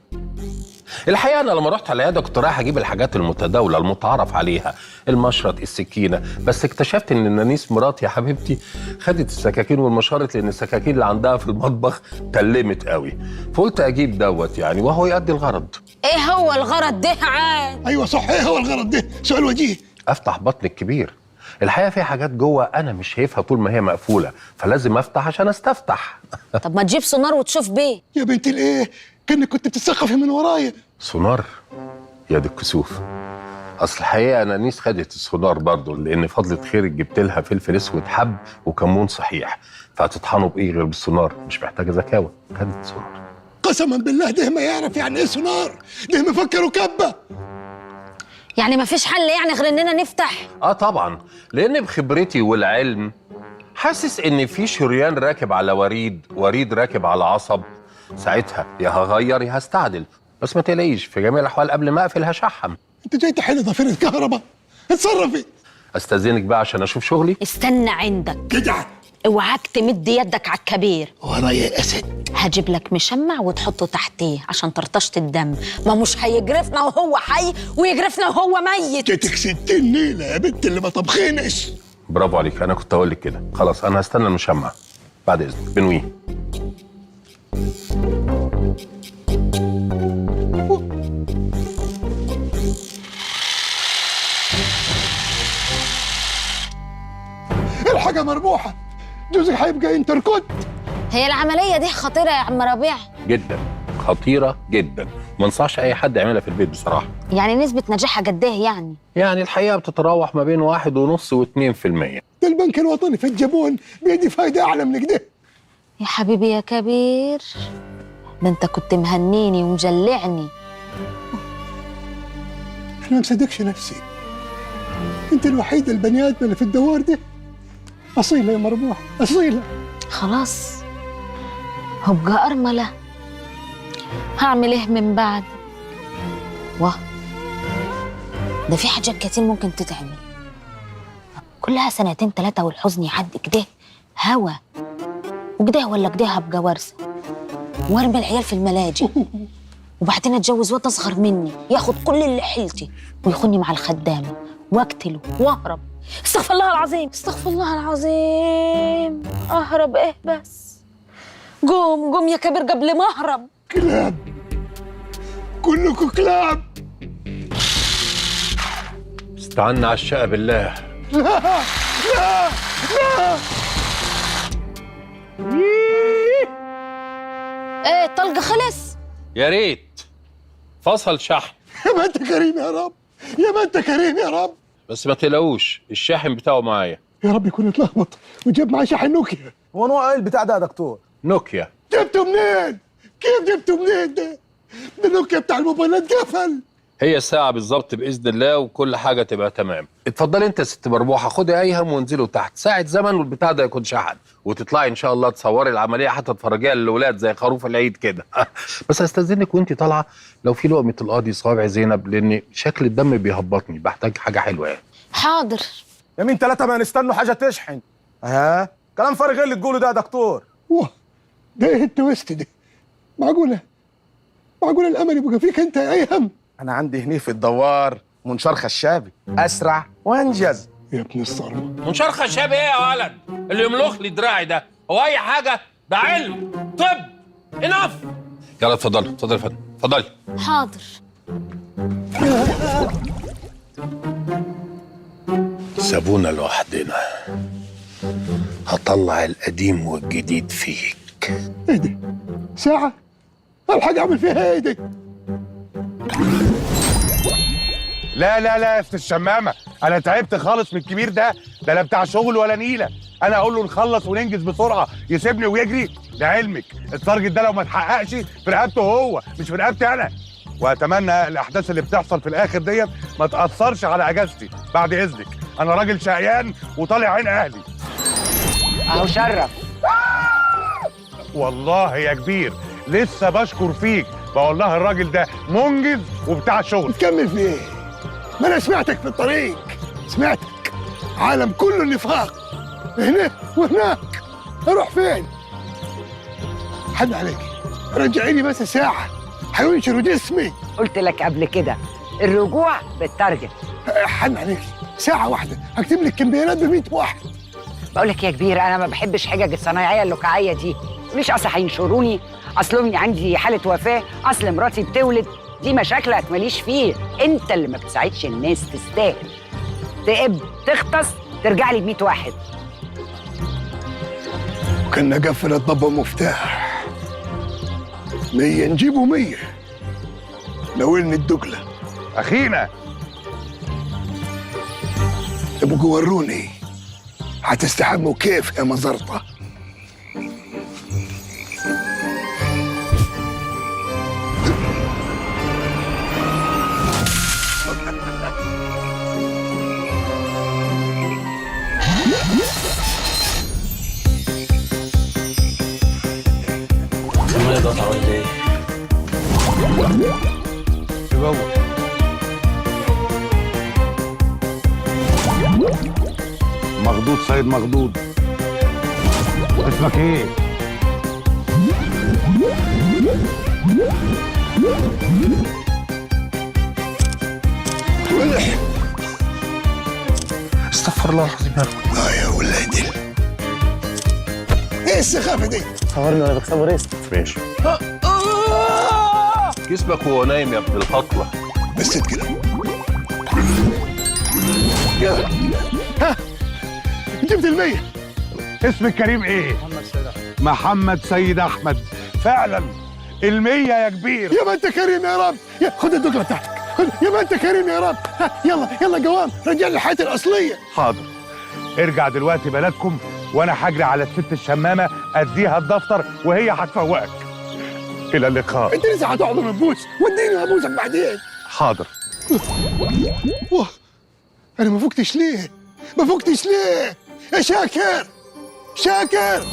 الحقيقه انا لما رحت على العياده كنت رايح اجيب الحاجات المتداوله المتعارف عليها، المشرط، السكينه، بس اكتشفت ان نانيس مراتي يا حبيبتي خدت السكاكين والمشارط لان السكاكين اللي عندها في المطبخ تلمت قوي، فقلت اجيب دوت يعني وهو يؤدي الغرض. ايه هو الغرض ده عاد؟ ايوه صح، ايه هو الغرض ده؟ سؤال وجيه. افتح بطن الكبير. الحقيقه في حاجات جوه انا مش شايفها طول ما هي مقفوله، فلازم افتح عشان استفتح. طب ما تجيب سونار وتشوف بيه. يا بنت الايه، كأنك كنت بتتثقفي من ورايا. سونار؟ يا دي الكسوف. اصل الحقيقه نانيس خدت السونار برضه لان فضلة خيرك جبت لها فلفل اسود حب وكمون صحيح، فهتطحنوا بايه غير بالسونار؟ مش محتاجه ذكاوه، خدت السونار. قسما بالله ده ما يعرف يعني ايه سونار، ده مفكر وكبه. يعني ما فيش حل يعني غير اننا نفتح؟ طبعا، لان بخبرتي والعلم حاسس ان في شريان راكب على وريد راكب على عصب، ساعتها يا هغير يا هستعدل، بس ما تقلقيش في جميع الاحوال قبل ما اقفل هشحم. انت جاي تحل ضفيرة كهرباء، اتصرفي. استاذنك بقى عشان اشوف شغلي. استنى عندك جدع. اوعاك تمد يدك على الكبير. ورايا يا اسد. هجيب لك مشمع وتحطه تحتيه عشان ترطشت الدم، ما مش هيجرفنا وهو حي ويجرفنا وهو ميت. جاتك 60 نيله يا بنت اللي ما طبخينش. برافو عليك، انا كنت اقول لك كده. خلاص انا هستنى المشمع بعد اذنك. بنويه. الحاجه مربوحه، جوزك هيبقى انتركوت. هي العمليه دي خطيره يا عم ربيع؟ جدا خطيره جدا، ما انصحش اي حد يعملها في البيت بصراحه. يعني نسبه نجاحها قد ايه يعني؟ يعني الحقيقه بتتراوح ما بين 1.5 و2%. ده البنك الوطني في الجابون بيدي فايده اعلى من كده. يا حبيبي يا كبير، ده انت كنت مهنيني ومجلعني. انا ما مصدقش نفسي، انت الوحيده البني ادم اللي في الدوار ده. اصيله يا مربوح، اصيله. خلاص هبقى ارمله، هعمل ايه من بعد؟ واه، ده في حاجات كتير ممكن تتعمل، كلها 2 3 والحزن يعدي كده هوا وكده ولا كده. هبقى ورثه وارمي العيال في الملاجئ، وبعدين اتجوز واد اصغر مني ياخد كل اللي حيلتي ويخوني مع الخدامه واقتله واهرب. استغفر الله العظيم، استغفر الله العظيم. اهرب ايه بس؟ قوم يا كبير قبل ما اهرب. كلاب، كلكم كلاب. استعنا على الشقه بالله. لا لا لا. ايه الطلق خلص؟ يا ريت فصل شحن. يا ما انت كريم يا رب، يا ما انت كريم يا رب. بس ما تقلقوش الشاحن بتاعه معايا. يا رب يكون اتلخبط وجاب معاه شاحن نوكيا. هو نوع ايه البتاع ده يا دكتور؟ نوكيا. جبته منين؟ كيف جبته منين ده؟ ده نوكيا بتاع الموبايلات قفل. هي ساعة بالظبط بإذن الله وكل حاجة تبقى تمام. اتفضلي انت يا ست مربوحة، خدي أي هم وانزلوا تحت، ساعة زمن والبتاع ده يكون شحن، وتطلعي إن شاء الله تصوري العملية حتى تفرجيها للولاد زي خروف العيد كده. بس هستأذنك وانت طالعة لو في لقمة القاضي صوابع زينب، لأن شكل الدم بيهبطني، بحتاج حاجة حلوة يعني. حاضر. يمين 3 ما نستنوا حاجه تشحن. كلام فارغ ايه اللي تقوله ده يا دكتور؟ واه، ده ايه التويست ده؟ معقولة الأمل يبقى فيك أنت يا أيهم؟ انا عندي هني في الدوار منشار خشابي اسرع وانجز. يا ابن الصرمة، منشار خشاب ايه يا ولد؟ اللي يملخ لي دراعي ده هو أي حاجة؟ ده علم طب انف. يلا اتفضلي اتفضلي يا فندم اتفضلي. حاضر. سابونا لوحدنا، هطلع القديم والجديد فيك. ايه ده؟ ساعة؟ الحاج أعمل فيها ايه دي؟ لا لا لا يا ست الشمامه، انا تعبت خالص من الكبير ده لا بتاع شغل ولا نيله. انا اقول له نخلص وننجز بسرعه يسيبني ويجري. لعلمك التارجت ده لو ما اتحققش في رقبته هو مش في رقبتي انا. واتمنى الاحداث اللي بتحصل في الاخر ديت ما تاثرش على اجازتي بعد اذنك. انا راجل شقيان وطالع عين اهلي. اهو شرف. والله يا كبير لسه بشكر فيك، والله الراجل ده منجز وبتاع شغل. تكمل في ايه؟ ما انا سمعتك في الطريق، سمعتك. عالم كله نفاق، هنا وهناك. اروح فين؟ حد عليك، رجعيني بس ساعة، حينشروا جسمي. قلت لك قبل كده الرجوع بالتارجت. حد عليك، ساعة واحدة هكتب لك كمبيالات ب100 واحد. بقول لك يا كبير انا ما بحبش حجج الصنايعيه اللكعيه دي. مش اصل هينشروني، اصل امي عندي حاله وفاه، اصل مراتي بتولد، دي مشاكلك ماليش فيه. انت اللي ما بتساعدش الناس، تستاهل تقب تغطس ترجع لي ب100 واحد. كنا قفل الضبة مفتاح 100 نجيبوا 100. ناولني الدقلة. اخينا ابقوا وروني هتستحموا كيف يا مزرطة. المية ده عملت ايه؟ مخدود سيد مخدود. اسمك ايه؟ ملح. استغفر الله العظيم يا رب. يا ولادي، ايه السخافة دي؟ صورني وانا بكسبه ريست. ماشي. جسمك وهو نايم يا ابن الهطلة. بس كده. يلا. ها، جبت 100. اسمك كريم ايه؟ محمد سيد احمد. فعلا 100 يا كبير. يا ما انت كريم يا رب. خد الدقلة بتاعتك، خد يا ما انت كريم يا رب. ها، يلا يلا قوام، رجع لي حياتي الأصلية. حاضر، ارجع دلوقتي بلدكم وانا هجري على الست الشمامه اديها الدفتر وهي هتفوقك. الى اللقاء. انت لسه هتقعد نبوس، وديني ابوسك بعدين. حاضر. واه، انا ما فقتش ليه؟ ما فقتش ليه؟ يا شاكر، شاكر.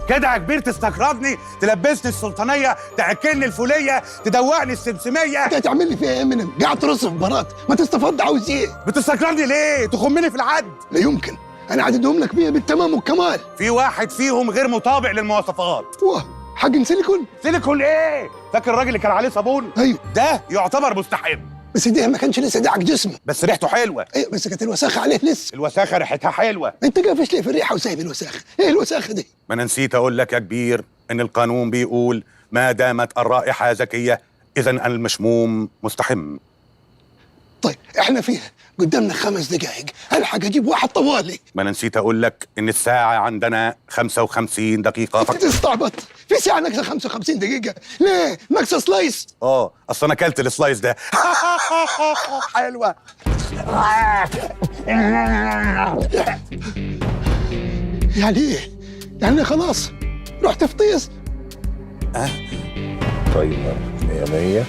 كده يا كبير تستكردني، تلبسني السلطانيه، تاكلني الفوليه، تدوقني السمسميه. انت هتعمل لي فيها ايه منهم؟ قاعد ترص في برات، ما تستفض. عاوز ايه؟ بتستكردني ليه؟ تخمني في العد. لا يمكن، انا عددهم لك 100 بالتمام والكمال. في واحد فيهم غير مطابق للمواصفات. واه، حق سيليكون. سيليكون ايه؟ فاكر الراجل اللي كان عليه صابون؟ ايوه، ده يعتبر مستحب، بس ده ما كانش لسه داعك جسمه. بس ريحته حلوه. ايوه، بس كانت الوساخه عليه لسه. الوساخه ريحتها حلوه. انت قافش ليه في الريحه وسايب الوساخه؟ ايه الوساخه دي؟ ما انا نسيت اقول لك يا كبير ان القانون بيقول ما دامت الرائحه زكيه اذا المشموم مستحم. طيب احنا فيها قدامنا 5 دقائق، الحق اجيب واحد طوالي. ما انا نسيت اقول لك ان الساعه عندنا 55 دقيقه انت تستعبط، في ساعه ناقصه 55 دقيقه، ليه؟ ناقصه سلايس. اصل انا اكلت السلايس ده. حلوه. يعني ايه؟ يعني خلاص رحت فطيس؟ طيب 100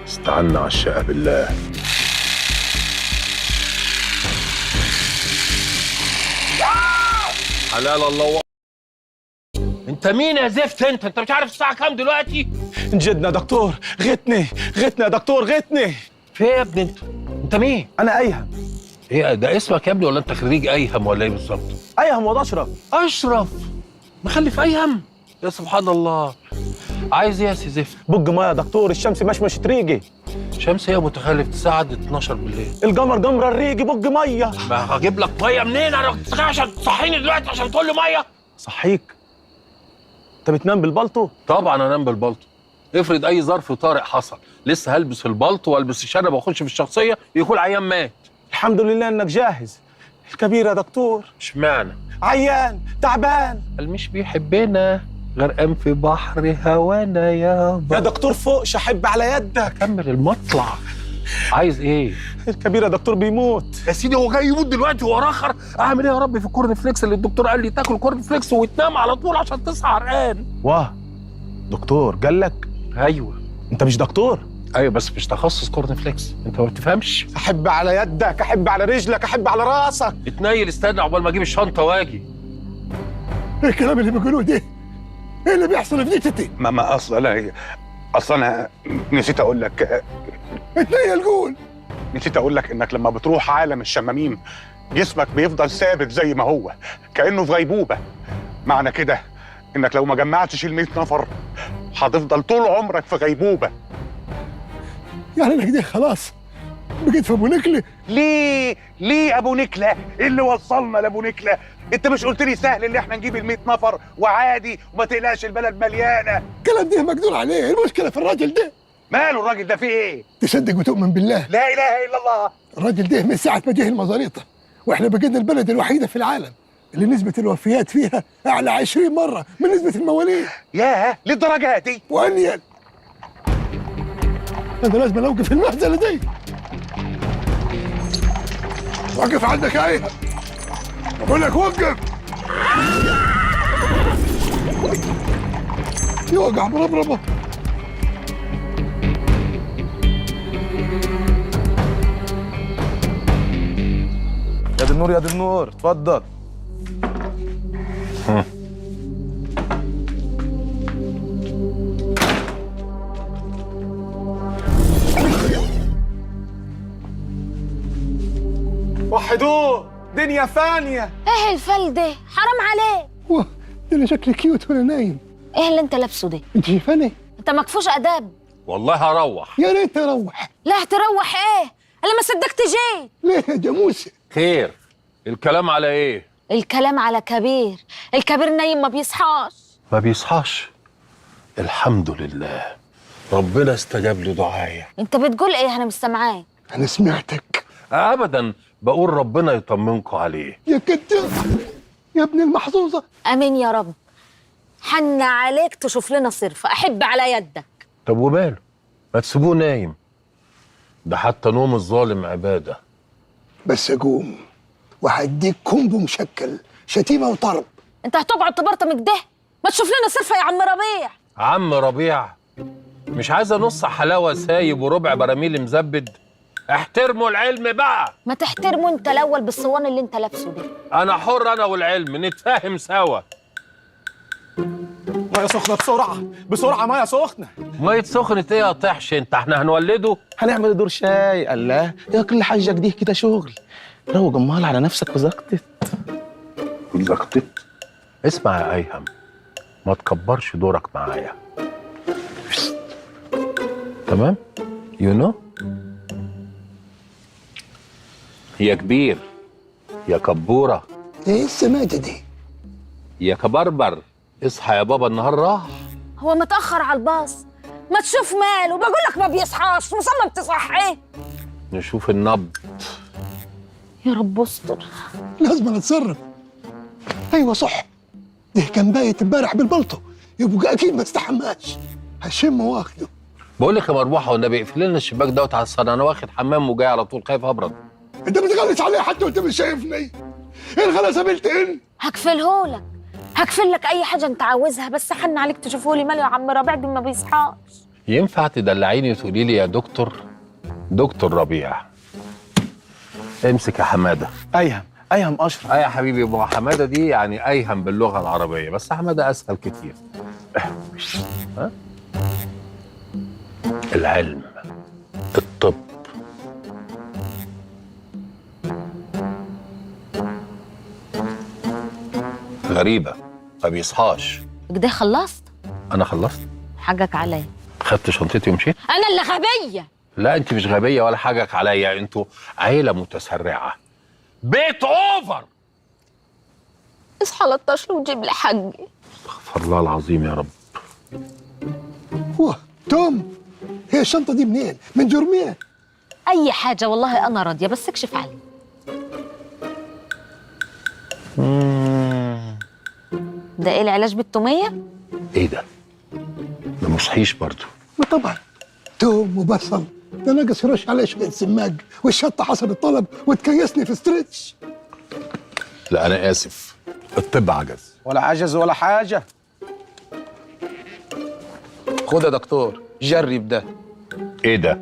استعنا على الشقة بالله. حلال الله. انت مين يا زفت؟ انت مش عارف الساعة كام دلوقتي؟ جدنا دكتور، غتني يا دكتور، غتني. في ايه يا ابني انت؟ انت مين؟ انا ايهم. ايه ده اسمك يا ابني ولا انت خريج ايهم ولا ايه بالظبط؟ ايهم واد اشرف. اشرف مخلف ايهم؟ يا سبحان الله. عايز ايه يا سي زفت؟ بج ميه يا دكتور، الشمس مشمش ريقي. شمس ايه متخلف؟ الساعة عدت 12 بالليل. القمر قمر الريقي، بج ميه. ما هجيب لك ميه منين؟ انا عشان تصحيني دلوقتي عشان تقول لي ميه؟ صحيك. انت بتنام بالبلطو؟ طبعا انام بالبلطو. افرض اي ظرف طارئ حصل، لسه هلبس البلطو والبس الشنب واخش في الشخصيه يكون عيان مات. الحمد لله انك جاهز. الكبير يا دكتور. اشمعنى؟ عيان تعبان. قال مش بيحبنا، غرقان في بحر هوانا يابا. يا دكتور فوقش، احب على يدك. كمل المطلع. عايز ايه؟ الكبير يا دكتور بيموت. يا سيدي هو جاي يموت دلوقتي وهو راخر؟ اعمل ايه يا ربي في الكورن فليكس اللي الدكتور قال لي تاكل كورن فليكس وتنام على طول عشان تصحى عرقان؟ واه دكتور قال لك؟ ايوه. انت مش دكتور؟ ايوه بس مش تخصص كورن فليكس، انت ما بتفهمش. احب على يدك، احب على رجلك، احب على راسك. اتنيل استنى عقبال ما اجيب الشنطه واجي. ايه الكلام اللي بيقولوه ده؟ ايه اللي بيحصل في ديتتي؟ ما اصل انا نسيت اقول لك. اتنيل قول. نسيت اقول لك انك لما بتروح عالم الشمامين جسمك بيفضل ثابت زي ما هو كأنه في غيبوبة. معنى كده انك لو ما جمعتش ال100 نفر هتفضل طول عمرك في غيبوبة. يعني انا كده خلاص بقيت في ابو نكله؟ ليه ابو نكله؟ ايه اللي وصلنا لابو نكله؟ انت مش قلت لي سهل ان احنا نجيب ال100 نفر وعادي وما تقلقش البلد مليانه؟ الكلام ده مقدور عليه، المشكله في الراجل ده. ماله الراجل ده؟ فيه ايه؟ تصدق وتؤمن بالله لا اله الا الله. الراجل ده من ساعه ما جه المزاريطه واحنا بقينا البلد الوحيده في العالم اللي نسبه الوفيات فيها اعلى 20 مره من نسبه المواليد. ياه للدرجه دي؟ وانيل انا لازم اوقف المهزله دي. وقف عندك يا ايه، بقول لك وقف. يوقع بربربه. يا دي النور يا دي النور، اتفضل. وحدوه، دنيا فانية. ايه الفل ده؟ حرام عليك. واه ده انا شكلي كيوت وانا نايم. ايه اللي انت لابسه ده؟ انت شايفاني؟ انت مكفوش اداب. والله هروح. يا ريت اروح. لا تروح ايه؟ انا ما صدقت جيت. ليه يا جاموسه؟ خير، الكلام على ايه؟ الكلام على كبير. الكبير نايم ما بيصحاش. ما بيصحاش؟ الحمد لله، ربنا استجاب لدعايا. انت بتقول ايه؟ انا مش سامعاك. انا سمعتك. ابدا، بقول ربنا يطمنكم عليه. يا كداب يا ابن المحظوظه. امين يا رب. حن عليك تشوف لنا صرفه، احب على يدك. طب وماله؟ ما تسيبوه نايم، ده حتى نوم الظالم عباده. بس اقوم وهديك كومبو مشكل شتيمه وطرب. انت هتقعد تبرطم كده؟ ما تشوف لنا صرفه يا عم ربيع. عم ربيع مش عايزه نص حلاوه سايب وربع براميل مزبد؟ احترموا العلم بقى. ما تحترمه انت الاول بالصوان اللي انت لابسه ده. انا حر انا والعلم، نتفاهم سوا. ميه سخنة بسرعة بسرعة، ميه سخنة. ميه سخنة ايه يا طحش انت؟ احنا هنولده؟ هنعمل دور شاي. الله يا كل حاجة دي كده شغل. روج امال على نفسك وزقتت. اسمع يا ايهم، ما تكبرش دورك معايا. تمام؟ يو نو؟ يا كبير، يا كبورة، ايه السماجه دي؟ يا كبربر، اصحى يا بابا، النهار راح. هو متاخر على الباص. ما تشوف ماله، بقول لك ما بيصحاش، مصمم تصحيه. نشوف النبض. يا رب استر. لازم اتصرف. ايوه صح، ده كان بايت امبارح بالبلطو، يبقى اكيد ما استحماش. هشم واخده. بقول لك يا مربوحه والنبي اقفل لنا الشباك دوت على الصاله، انا واخد حمام وجاي على طول، خايف ابرد. انت بتغلس عليا حتى وانت مش شايفني. ايه الغلاسه بنتين؟ هكفلهولك، هكفل لك اي حاجه انت عاوزها، بس حن عليك تشوفولي ماله يا عم ربيع ده ما بيصحاش. ينفع تدلعيني وتقولي لي يا دكتور؟ دكتور ربيع. امسك يا حماده. ايهم اشرف. يا حبيبي، ابو حماده دي يعني ايهم باللغه العربيه، بس حماده اسهل كتير. ها؟ العلم، الطب، غريبه ما بيصحاش. كده خلصت؟ انا خلصت. حقك عليا. خدت شنطتي ومشيت. انا اللي غبيه. لا انت مش غبيه ولا حاجك عليا، انتوا عيله متسرعه. بيت اوفر. اصحى لطش له وجيب لي حقي. استغفر الله العظيم يا رب. واه توم، هي الشنطه دي منين؟ من جرمين؟ اي حاجه والله انا راضيه، بس اكشف علي. ده ايه العلاج بالتوميه؟ ايه ده؟ ده مصحيش برضه. وطبعا توم وبصل، ده ناقص يرش عليه شويه سماج والشطه حسب الطلب وتكيسني في ستريتش. لا انا اسف، الطب عجز. ولا عجز ولا حاجة. خد يا دكتور جرب ده. ايه ده؟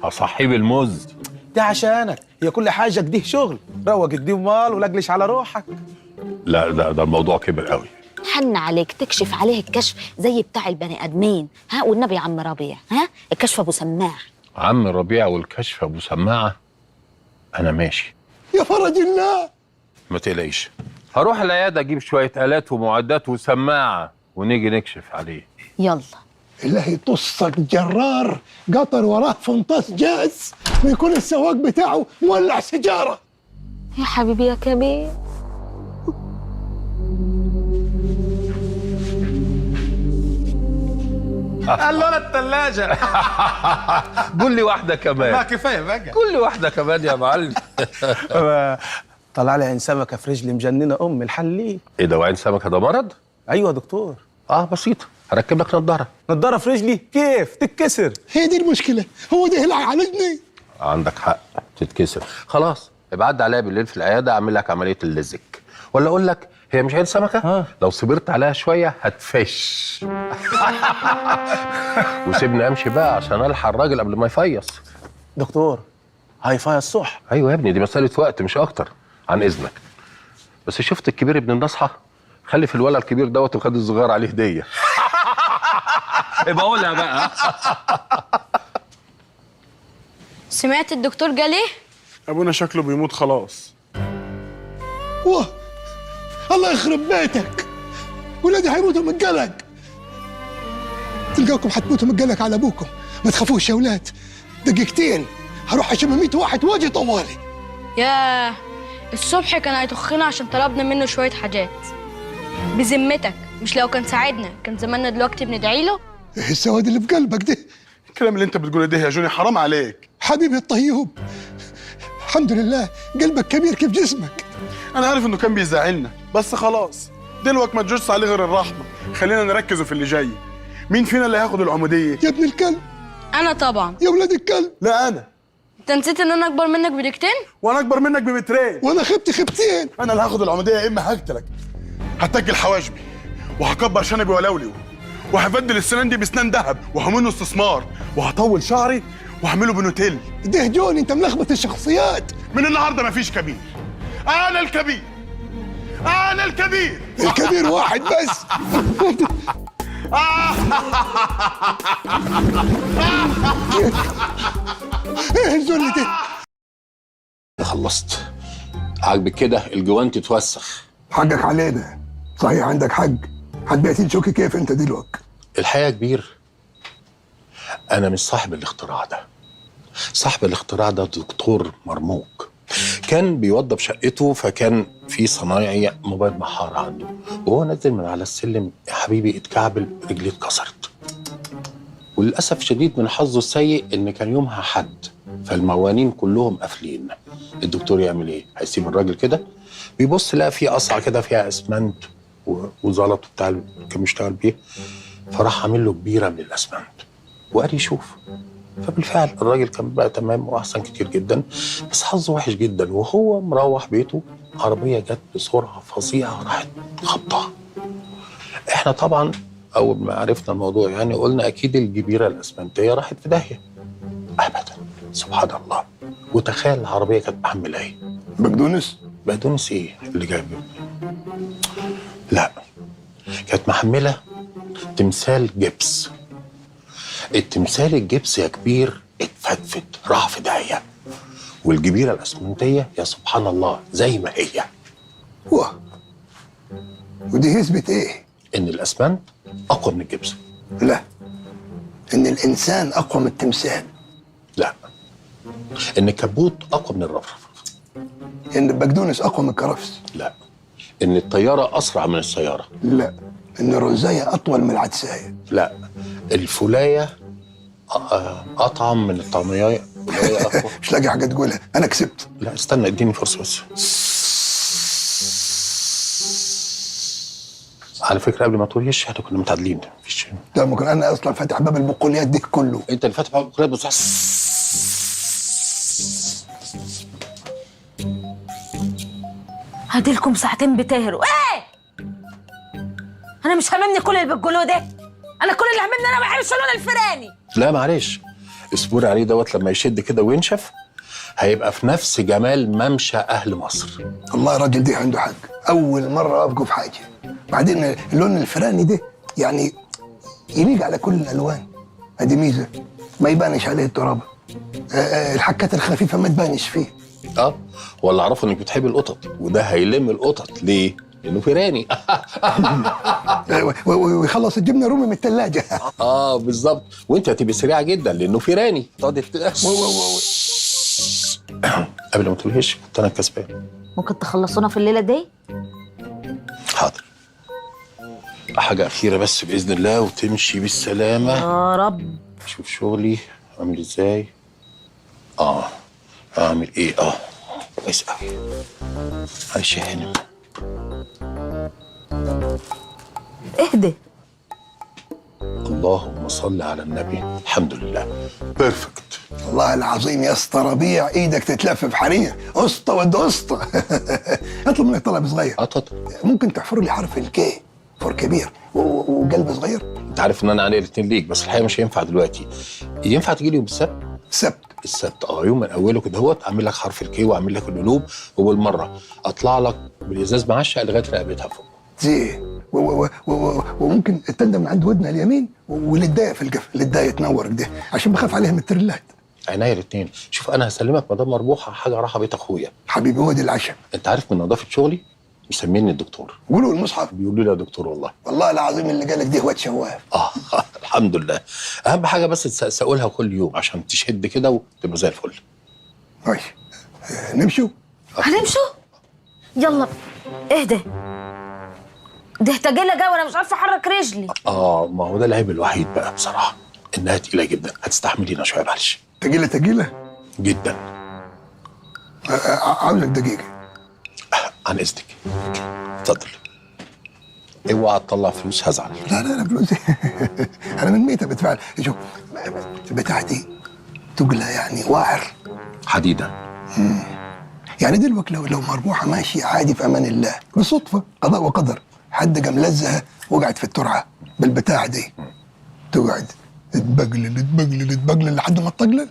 اصحيه بالموز؟ ده عشانك، هي كل حاجة كده شغل. روج الدين مال ولجلش على روحك. لا ده الموضوع كبر قوي. حن عليك تكشف عليه الكشف زي بتاع البني ادمين. ها والنبي يا عم ربيع، ها الكشف ابو سماع. عم ربيع والكشف ابو سماعه. انا ماشي. يا فرج الله. ما تقلقيش، هروح العياده اجيب شويه الات ومعدات وسماعه ونيجي نكشف عليه. يلا. الله يطصك جرار قطر وراه فنطاس جاز ويكون السواق بتاعه مولع سيجاره. يا حبيبي يا كبير. قال له انا الثلاجه. قول لي واحده كمان. ما كفايه بقى. قول لي واحده كمان يا معلم. طلع لي عين سمكه في رجلي مجننه الحل ايه ده، وعين سمكه ده مرض؟ ايوه يا دكتور. بسيطه، هركب لك نضاره. نضاره في رجلي كيف تتكسر؟ هي دي المشكله، هو ده اللي هيعالجني. عندك حق تتكسر. خلاص ابعد عليا بالليل في العياده اعمل لك عمليه اللزك، ولا اقول لك هي مش عين سمكه؟ لو صبرت عليها شويه هتفش. وسيبني امشي بقى عشان الحق الراجل قبل ما يفيص. دكتور هيفيص الصبح. ايوه يا ابني، دي مساله وقت مش اكتر. عن اذنك، بس شفت الكبير ابن النصحه؟ خلي في الولد الكبير دوت وخد الصغير عليه هديه. ابقى قولها بقى. سمعت الدكتور قال ايه؟ ابونا شكله بيموت خلاص. واه الله يخرب بيتك، ولادي هيموتوا من القلق. تلقاكم حتموتوا من القلق على ابوكم. ما تخافوش يا ولاد، دقيقتين هروح اشم 100 واحد واجي طوالي. ياه، الصبح كان هيطخنا عشان طلبنا منه شوية حاجات. بذمتك مش لو كان ساعدنا كان زماننا دلوقتي بندعي له؟ ايه السواد اللي في قلبك ده؟ الكلام اللي انت بتقوله ده يا جوني حرام عليك. حبيبي الطيوب، الحمد لله قلبك كبير كيف جسمك. انا عارف انه كان بيزعلنا، بس خلاص دلوقتي ما تجوزش عليه غير الرحمه. خلينا نركز في اللي جاي. مين فينا اللي هياخد العموديه؟ يا ابن الكلب. انا طبعا. يا ولاد الكلب. لا انا. انت نسيت ان انا اكبر منك بدقيقتين؟ وانا اكبر منك بمترين. وانا خبتين. انا اللي هاخد العموديه، يا اما هقتلك. هتجل حواجبي وهكبر شنبي ولولو وهبدل السنان دي بسنان ذهب وهعمله استثمار وهطول شعري وهعمله بنوتيل. ده جوني انت ملخبط الشخصيات. من النهارده مفيش كبير. انا الكبير. انا الكبير. الكبير واحد بس. ايه الذل ده؟ خلصت. عاجبك كده الجوانت تتوسخ. حقك علينا، صحيح عندك حق. حبيتي تشوكي كيف انت دلوقتي؟ الحقيقه كبير، انا مش صاحب الاختراع ده. صاحب الاختراع ده دكتور مرموق، كان بيوضب شقته، فكان في صنايعي موبايل محار عنده، وهو نازل من على السلم يا حبيبي اتكعبل، رجليه اتكسرت. وللاسف شديد من حظه السيء ان كان يومها حد، فالموانين كلهم قافلين. الدكتور يعمل ايه؟ هيسيب الراجل كده؟ بيبص لقى في قصعه كده فيها اسمنت وزلط بتاع اللي كان بيشتغل بيه، فراح عامل له كبيره من الاسمنت وقال يشوف. فبالفعل الراجل كان بقى تمام واحسن كتير جدا، بس حظه وحش جدا. وهو مروح بيته عربيه جت بسرعه فظيعه راحت خبطها. احنا طبعا اول ما عرفنا الموضوع يعني قلنا اكيد الجبيره الاسمنتيه راحت في داهيه. ابدا، سبحان الله. وتخيل العربيه كانت محمله ايه؟ بقدونس؟ بقدونس ايه اللي جايب؟ لا، كانت محمله تمثال جبس. التمثال الجبس يا كبير اتفتفت راح في داهيه، والجبيره الاسمنتيه يا سبحان الله زي ما هي. واه، ودي يثبت ايه؟ ان الاسمنت اقوى من الجبس. لا، ان الانسان اقوى من التمثال. لا، ان الكبوت اقوى من الرفرف. ان البقدونس اقوى من الكرفس. لا، ان الطياره اسرع من السياره. لا، ان الرزايه اطول من العدسايه. لا، الفولايه اطعم من الطعميه. الفولايه اقوى. مش لاقي حاجه تقولها، انا كسبت. لا استنى اديني فرصه بس. على فكره قبل ما تقول يش احنا كنا متعادلين. مفيش. لا، ممكن انا اصلا فاتح باب البقوليات دي كله. انت اللي فاتح باب البقوليات بس. هديلكم ساعتين بتهروا. ايه؟ انا مش هاممني كل اللي بتقولوه ده. انا كل اللي هاممني انا ما بحبش اللون الفراني. لا معلش، اصبري عليه دوت لما يشد كده وينشف هيبقى في نفس جمال ممشى اهل مصر. الله الراجل ده عنده حق، اول مره افقه في حاجه. بعدين اللون الفراني ده يعني يليق على كل الالوان. ادي ميزه ما يبانش عليه التراب. الحكات الخفيفه ما تبانش فيه. ولا اعرفه انك بتحب القطط، وده هيلم القطط ليه؟ لانه فيراني. ويخلص الجبنه رومي من الثلاجه. بالظبط، وانت هتبقى سريعه جدا لانه فيراني. قبل ما تقولهاش كنت انا كسبان. ممكن تخلصونا في الليله دي؟ حاضر. حاجه اخيره بس باذن الله وتمشي بالسلامه يا رب. شوف شغلي عامل ازاي. اعمل ايه؟ كويس قوي. معلش يا هانم. اهدى. اللهم صل على النبي. الحمد لله بيرفكت. والله العظيم يا اسطى ربيع، ايدك تتلف في حرير. اسطى ود اسطى. اطلب منك طلب صغير. ممكن تحفر لي حرف الكي، فور كبير وقلب صغير. انت عارف ان انا علي الاثنين ليك، بس الحقيقه مش هينفع دلوقتي. ينفع تجي لي يوم السبت؟ السبت يوم من اوله كده اهوت، اعمل لك حرف الكي واعمل لك القلوب، وبالمره اطلع لك بالازاز معشق لغايه رقبتها فوق. زين. وممكن التندم من عند ودنا اليمين والدايه في القفل، الدايه تنور كده عشان بخاف عليها من التريلات. عينيا الاثنين. شوف انا هسلمك مدام مربوحه حاجه راحه بيت اخويا حبيبي. هو دي العشاء. انت عارف من نظافه شغلي مسميني الدكتور. قولوا المصحف. بيقولوا لي يا دكتور والله. والله العظيم اللي قالك دي هو شواف. الحمد لله. اهم حاجه بس تسألها كل يوم عشان تشد كده وتبقى زي الفل. ماشي. نمشوا. هنمشوا؟ يلا اهدى. ده تجيلة جاي وانا مش عارفه احرك رجلي. ما هو ده العيب الوحيد بقى بصراحه، انها تقيله جدا. هتستحملينا شويه معلش. تجيلة جدا. عاوزك دقيقه. عن اذنك. اتفضل. اوعى تطلع فلوس هزعل. لا فلوسي. انا من ميتة بدفع. شوف البتاعه دي تقلها يعني واعر حديده. يعني دلوقتي لو مربوحه ماشيه عادي في امان الله، بالصدفه قضاء وقدر حد قام لزها وقعت في الترعه بالبتاعه دي، تقعد تبقلل لحد ما تطقلل.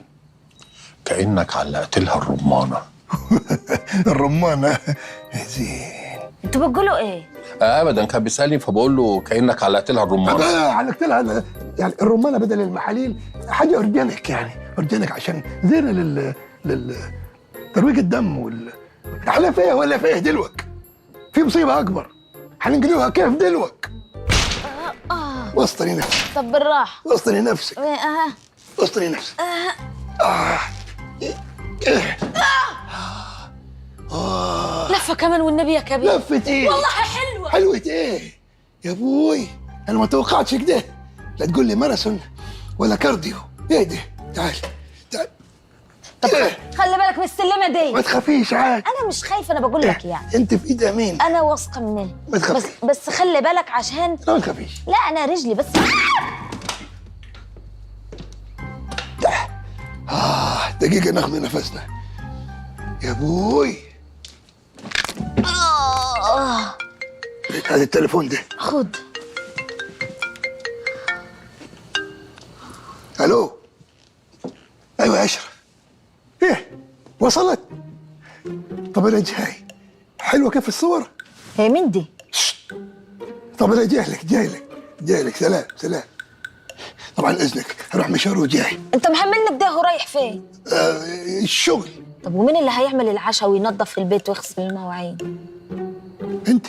كانك علقت لها الرمانه. الرمانه. زين. انتوا بتقولوا ايه؟ ابدا، كان بيسالني فبقول له كانك علقت لها الرمانه. علقت لها يعني الرمانه بدل المحاليل، حاجه اورجانيك يعني، اورجانيك عشان زينه ترويج الدم احنا فيه ولا فيه دلوك؟ في مصيبه اكبر هننقلوها كيف دلوك؟ وسطني نفسك. طب بالراحه. وسطني نفسك. وسطني نفسك. لفه كمان والنبي يا كبير. لفه ايه؟ والله حلوه. حلوه ايه يا ابوي؟ انا ما توقعتش كده. لا تقول لي ماراثون ولا كارديو. ايه ده؟ تعال. طب خلي بالك من السلمه دي. ما تخافيش عادي. انا مش خايفه، انا بقول لك يعني. انت في ايد امين. انا واثقه منها. ما تخافيش. بس خلي بالك عشان. لا ما تخافيش. لا انا رجلي بس. دقيقه ناخذ نفسنا يا ابوي. هذا التليفون ده. خد. الو. ايوه يا اشرف. ايه وصلت؟ طب انا جاي. حلوه كيف الصور؟ هي مين دي؟ طب انا جاي لك. سلام. طبعا اذنك اروح مشوار وجاي. انت محملنا بده ورايح فين؟ الشغل. طب ومين اللي هيعمل العشاء وينظف البيت ويغسل المواعين؟ انت.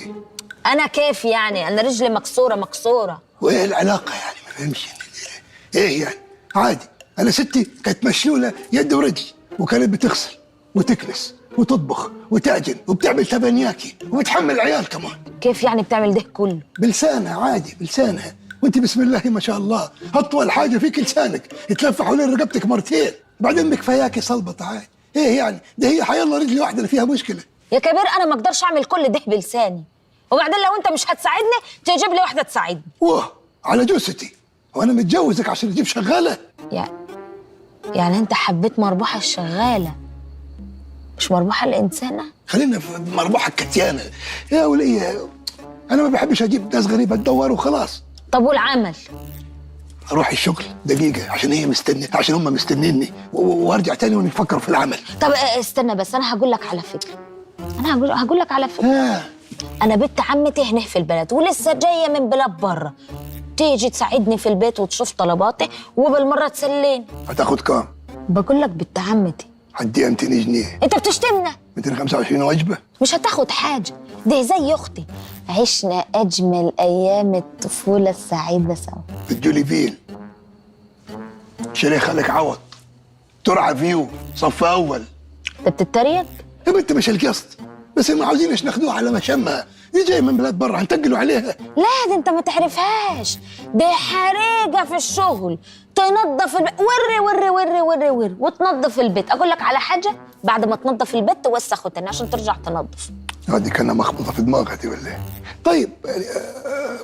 انا كيف يعني؟ انا رجلي مكسوره. وايه العلاقه يعني؟ ما فهمش. ايه يعني؟ عادي. انا ستي كانت مشلوله يد ورجل، وكانت بتغسل وتكنس وتطبخ وتعجن وبتعمل تبنياكي وبتحمل العيال كمان. كيف يعني بتعمل ده كله؟ بلسانها عادي، بلسانها. وانت بسم الله ما شاء الله اطول حاجه فيك لسانك، يتلف حوالين رقبتك مرتين، بعدين بكفاياكي صلبه عادي. ايه يعني؟ ده هي حيالله رجلي واحده اللي فيها مشكله. يا كبير انا ما اقدرش اعمل كل ده بلساني، وبعدين لو انت مش هتساعدني تجيب لي واحده تساعدني. واه على جثتي، وانا متجوزك عشان اجيب شغاله؟ يعني انت حبيت مربوحه الشغاله مش مربوحه الانسانه؟ خلينا في مربوحه الكتيانه يا وليه. انا ما بحبش اجيب ناس غريبه تدور وخلاص. طب والعمل؟ اروح الشغل دقيقه عشان هم مستنيني وارجع تاني ونفكر في العمل. طب استنى بس، انا هقول لك على فكره. انا بنت عمتي هنا في البلد ولسه جايه من بلاد بره، تيجي تساعدني في البيت وتشوف طلباتي وبالمره تسليني. هتاخد كام؟ بقول لك بنت عمتي هديها 200 جنيه. انت بتشتمنا؟ 225 وجبه. مش هتاخد حاجه، دي زي اختي، عشنا اجمل ايام الطفوله السعيده سوا. الجوليفيل شريك خالك عوض، ترعى فيو صف اول. انت بتتريق؟ يا بنت مش القصد، بس ما عاوزينش ناخدوها على مشمها، دي جايه من بلاد برا هنتقلوا عليها. لا دي انت ما تعرفهاش، دي حريقه في الشغل، تنظف البيت وري وري وري وري وري وتنظف البيت. اقول لك على حاجه، بعد ما تنظف البيت توسخه تاني عشان ترجع تنظف. هذه كانها مخبطه في دماغها دي ولا ايه؟ طيب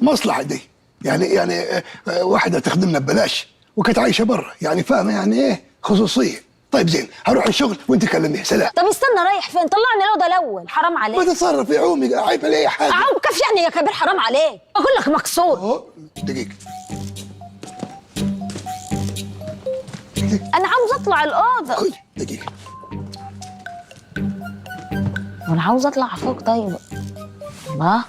مصلحه دي، يعني واحده تخدمنا ببلاش وكانت عايشه برا، يعني فاهمه يعني ايه خصوصيه. طيب زين، هروح الشغل وانت كلميه. سلام. طب استنى، رايح فين؟ طلعني الاوضه الاول، حرام عليك. بتصرف يا عومي، عيب علي حاجه. عوم كيف يعني يا كبير؟ حرام عليك، اقول لك مكسور. دقيقه، انا عاوز اطلع الاوضه. دقيقه، وانا عاوز اطلع فوق. طيب ما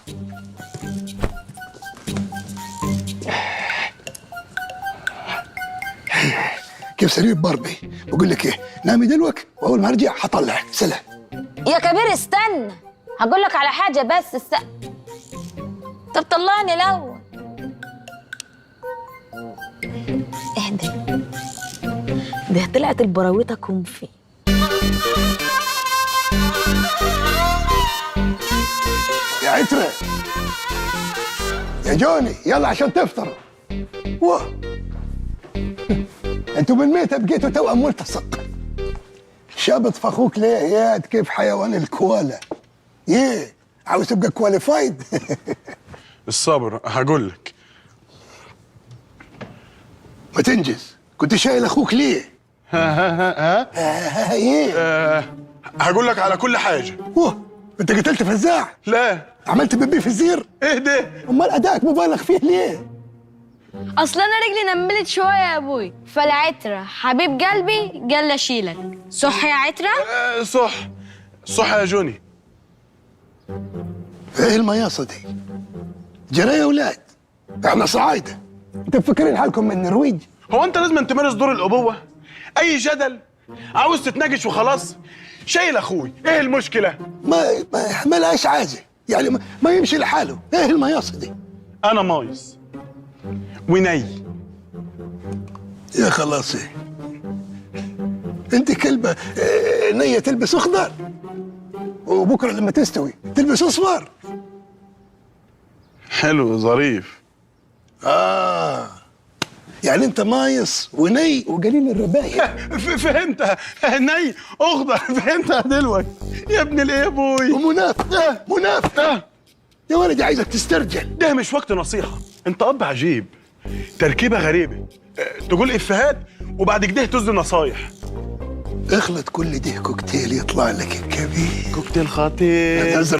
كيف سرير باربي؟ بقول لك ايه، نامي دلوك واول ما ارجع هطلعك. سلام. يا كبير استنى، هقول لك على حاجه بس طب طلعني الاول. اهدى، ده طلعت البراويطه كونفي. يا عترة، يا جوني، يلا عشان تفطروا. واه انتوا بالميتة بقيتوا توأم ملتصق. شابط فخوك ليه ياد كيف حيوان الكوالا؟ ايه عاوز تبقى كواليفايد؟ الصبر هقول لك. ما تنجز، كنت شايل اخوك ليه؟ ايه؟ هقول لك على كل حاجه. واه انت قتلت فزاع؟ لا. عملت بيبي في الزير؟ ايه ده؟ امال ادائك مبالغ فيه ليه؟ اصل انا رجلي نملت شويه يا ابوي، فالعترة حبيب قلبي قال لي اشيلك. صح يا عترة؟ صح صح يا جوني. ايه المياصه دي؟ جرى يا اولاد، احنا صعايده، انتوا مفكرين حالكم من النرويج؟ هو انت لازم تمارس دور الابوه؟ اي جدل عاوز تتناقش وخلاص. شايل اخوي، ايه المشكله؟ ما لهاش عازه، يعني ما يمشي لحاله. ايه المياصه دي؟ انا مايس وني. يا خلاص، ايه انت كلبه نيه تلبس اخضر وبكره لما تستوي تلبس اصفر. حلو ظريف. يعني انت مايص وني وقليل الرباية. فهمتها، ني اخضر، فهمتها دلوقتي يا ابن الايه يا ابوي. ومنافق منافق يا ولدي، عايزك تسترجل. ده مش وقت نصيحه، انت اب عجيب، تركيبه غريبه، تقول افيهات وبعد كده تدي نصايح. اخلط كل ده كوكتيل يطلع لك الكبير. كوكتيل خطير.